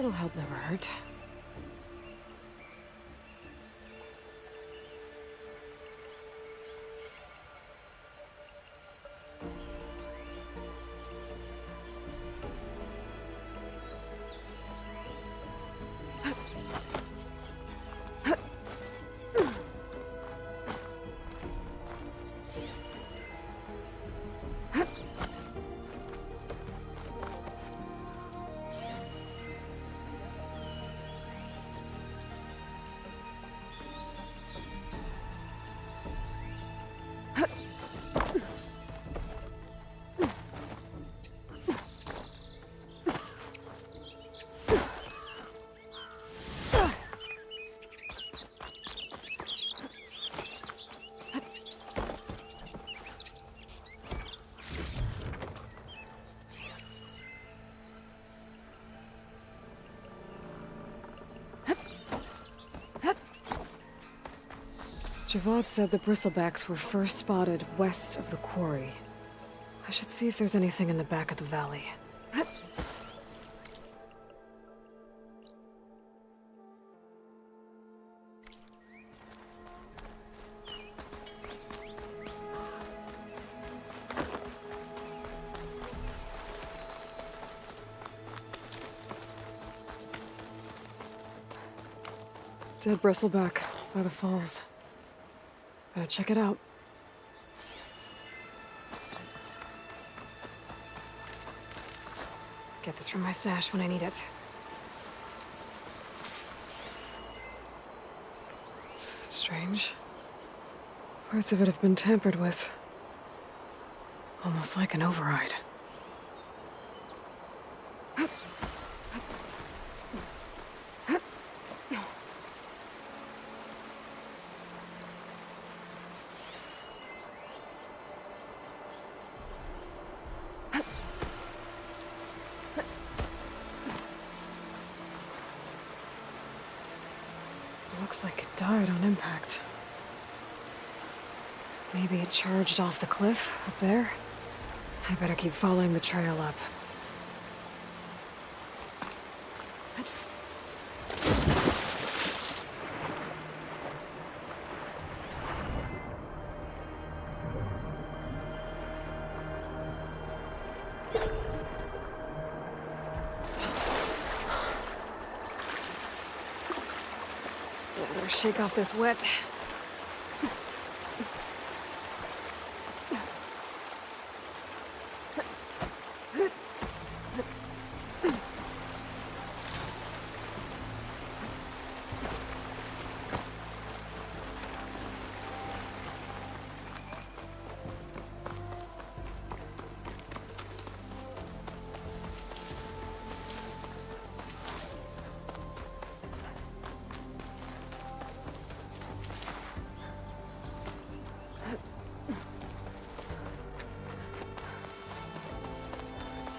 A: little help never hurt. Javad said the bristlebacks were first spotted west of the quarry. I should see if there's anything in the back of the valley. Dead bristleback by the falls. Gotta check it out. Get this from my stash when I need it. It's strange. Parts of it have been tampered with. Almost like an override. Looks like it died on impact. Maybe it charged off the cliff up there. I better keep following the trail up. Better shake off this wet.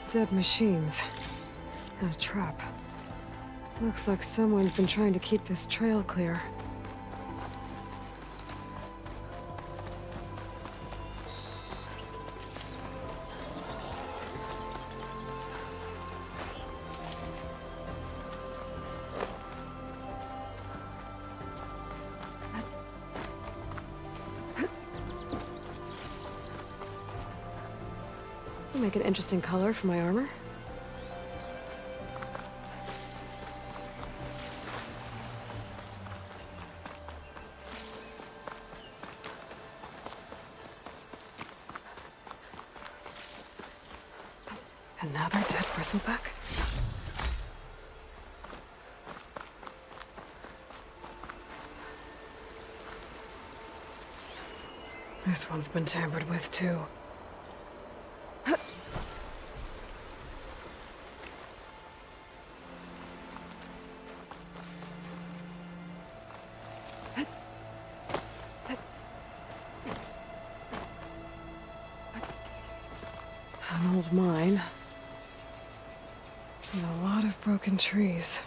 A: Dead machines. And a trap. Looks like someone's been trying to keep this trail clear. Make an interesting color for my armor. Another dead bristleback? This one's been tampered with too. An old mine. And a lot of broken trees.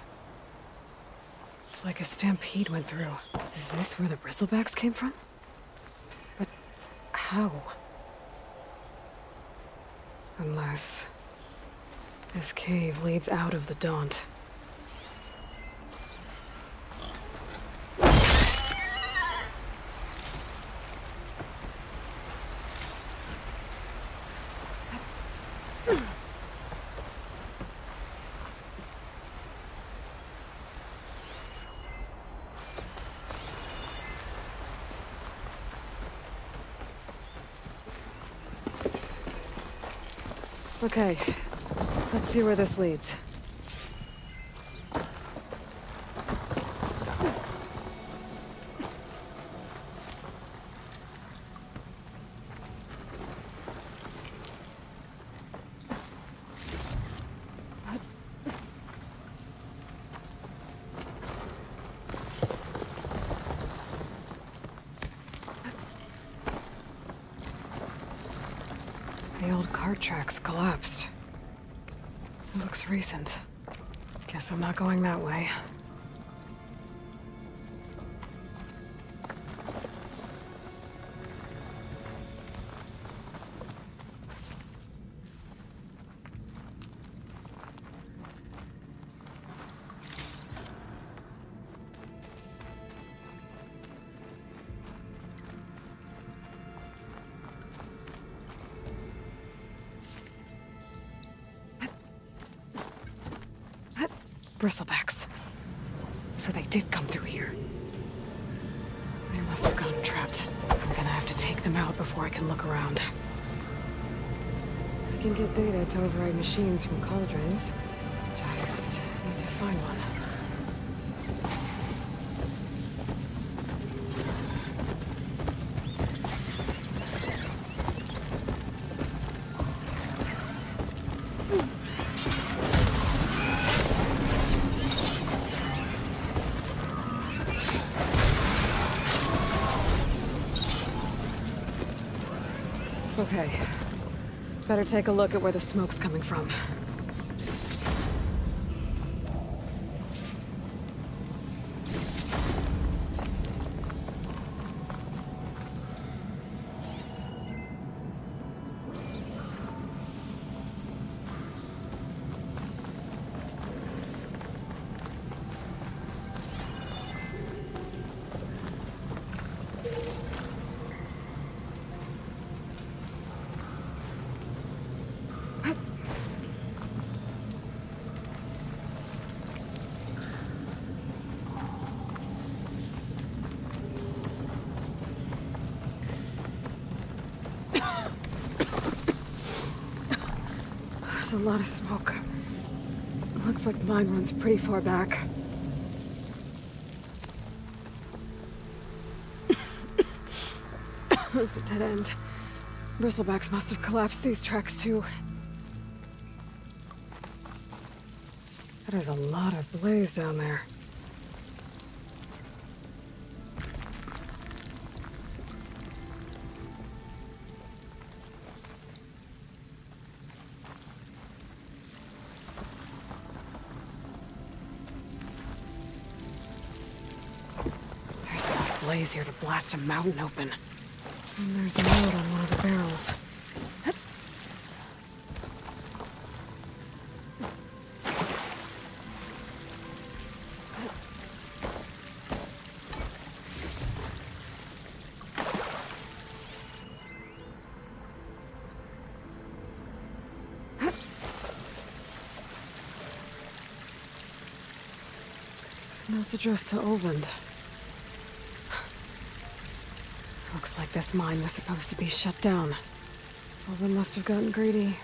A: It's like a stampede went through. Is this where the bristlebacks came from? But how? Unless this cave leads out of the Daunt. Okay, let's see where this leads. The old cart tracks collapsed. It looks recent. Guess I'm not going that way. Bristlebacks. So they did come through here. They must have gotten trapped. I'm gonna have to take them out before I can look around. I can get data to override machines from cauldrons. Just need to find one. Okay. Better take a look at where the smoke's coming from. There's a lot of smoke. Looks like the mine runs pretty far back. There's a dead end. Bristlebacks must have collapsed these tracks too. There's a lot of blaze down there. There's enough blaze here to blast a mountain open. And there's a note on one of the barrels. This note's addressed to Olvend. Looks like this mine was supposed to be shut down. Olvend must have gotten greedy.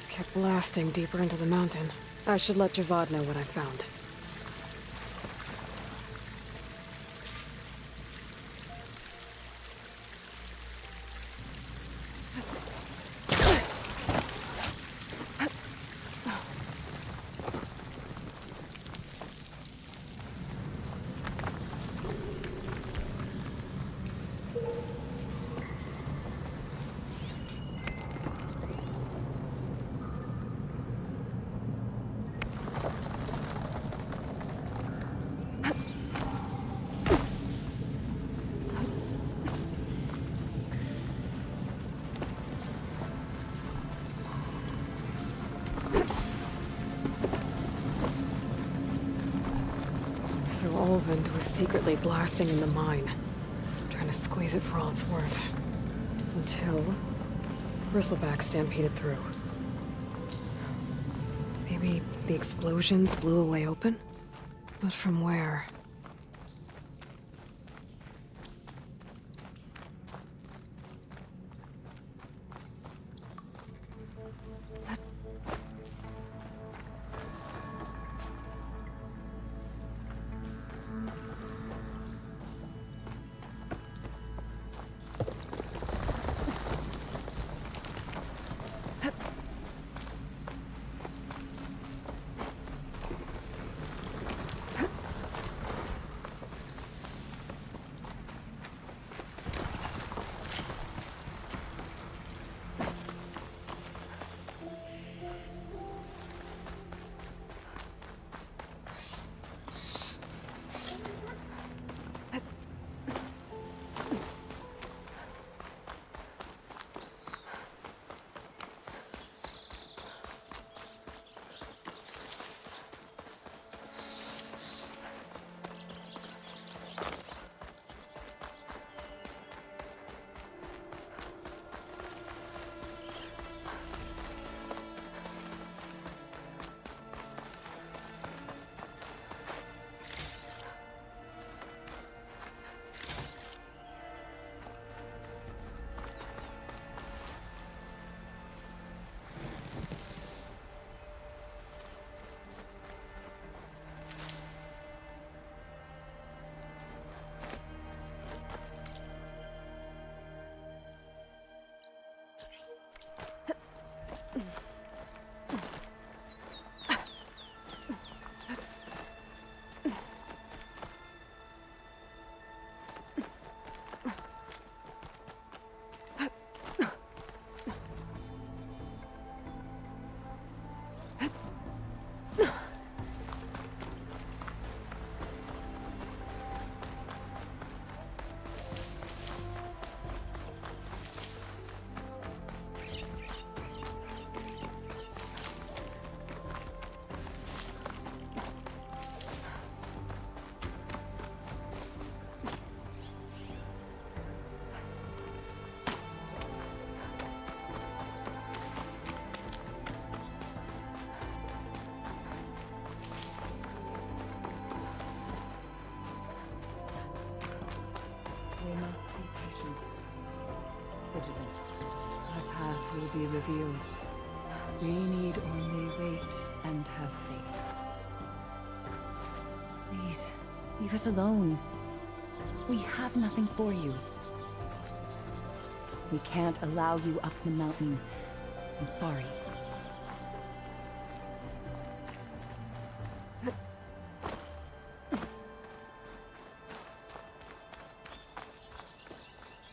A: Kept blasting deeper into the mountain. I should let Javad know what I found. So Olvend was secretly blasting in the mine, trying to squeeze it for all it's worth. Until Bristleback stampeded through. Maybe the explosions blew a way open? But from where? That
T: must be patient, vigilant. Our path will be revealed. We need only wait and have faith.
U: Please, leave us alone. We have nothing for you. We can't allow you up the mountain. I'm sorry.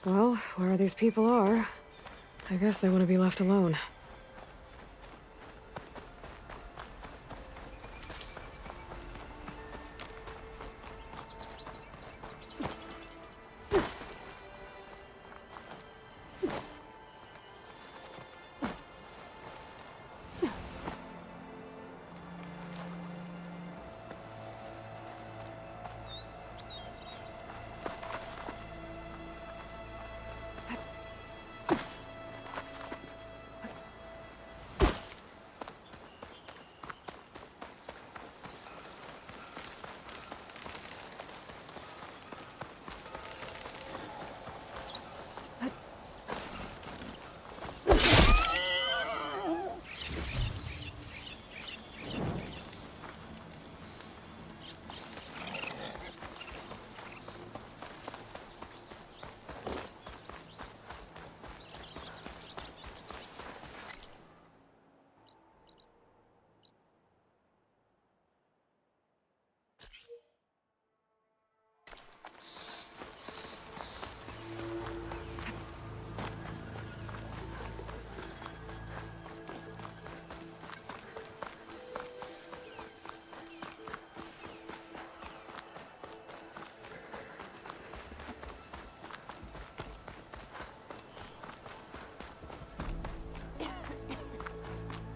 A: Well, where these people are, I guess they want to be left alone.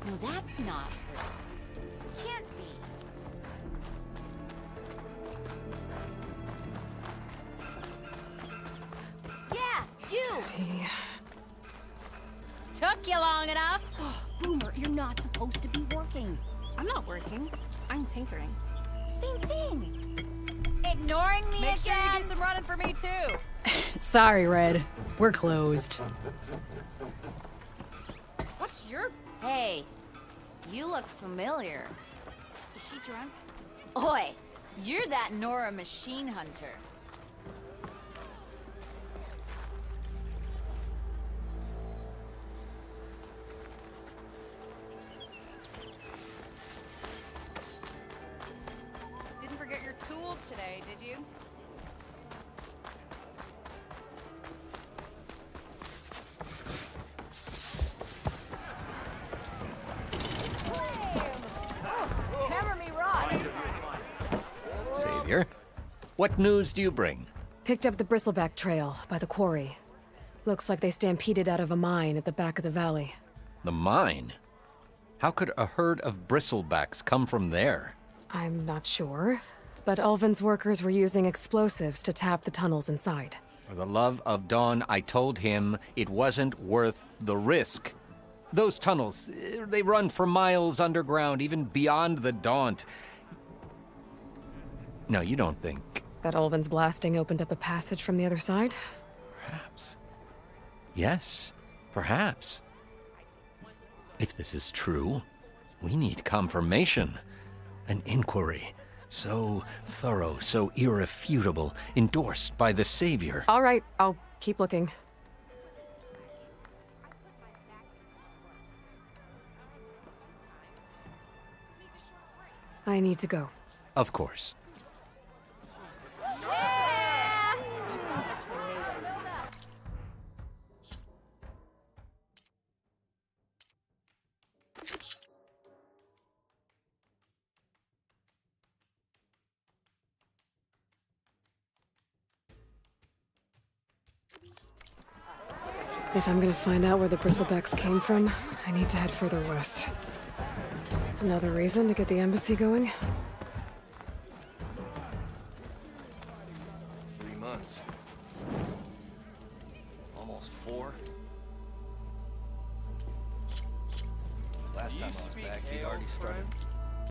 I: No, that's not her. Can't be. Yeah, you!
G: Took you long enough.
U: Boomer, you're not supposed to be working.
L: I'm not working. I'm tinkering.
I: Same thing. Ignoring me
G: Make sure
I: again?
G: you do some running for me, too.
V: Sorry, Red. We're closed.
I: What's your... Hey, you look familiar. Is she drunk? Oi, you're that Nora machine hunter.
F: Didn't forget your tools today, did you?
I: Remember me, Rod.
R: Savior, what news do you bring?
A: Picked up the Bristleback Trail by the quarry. Looks like they stampeded out of a mine at the back of the valley.
R: The mine? How could a herd of bristlebacks come from there?
A: I'm not sure, but Ulvin's workers were using explosives to tap the tunnels inside.
R: For the love of Dawn, I told him it wasn't worth the risk. Those tunnels, they run for miles underground, even beyond the Daunt. No, you don't think...
A: That Ulvin's blasting opened up a passage from the other side?
R: Perhaps. Yes, perhaps. If this is true, we need confirmation. An inquiry. So thorough, so irrefutable, endorsed by the Savior.
A: All right, I'll keep looking. I need to go.
R: Of course.
A: If I'm gonna find out where the Bristlebacks came from, I need to head further west. Another reason to get the embassy going?
E: 3 months. Almost 4. Last time I was back, he'd already started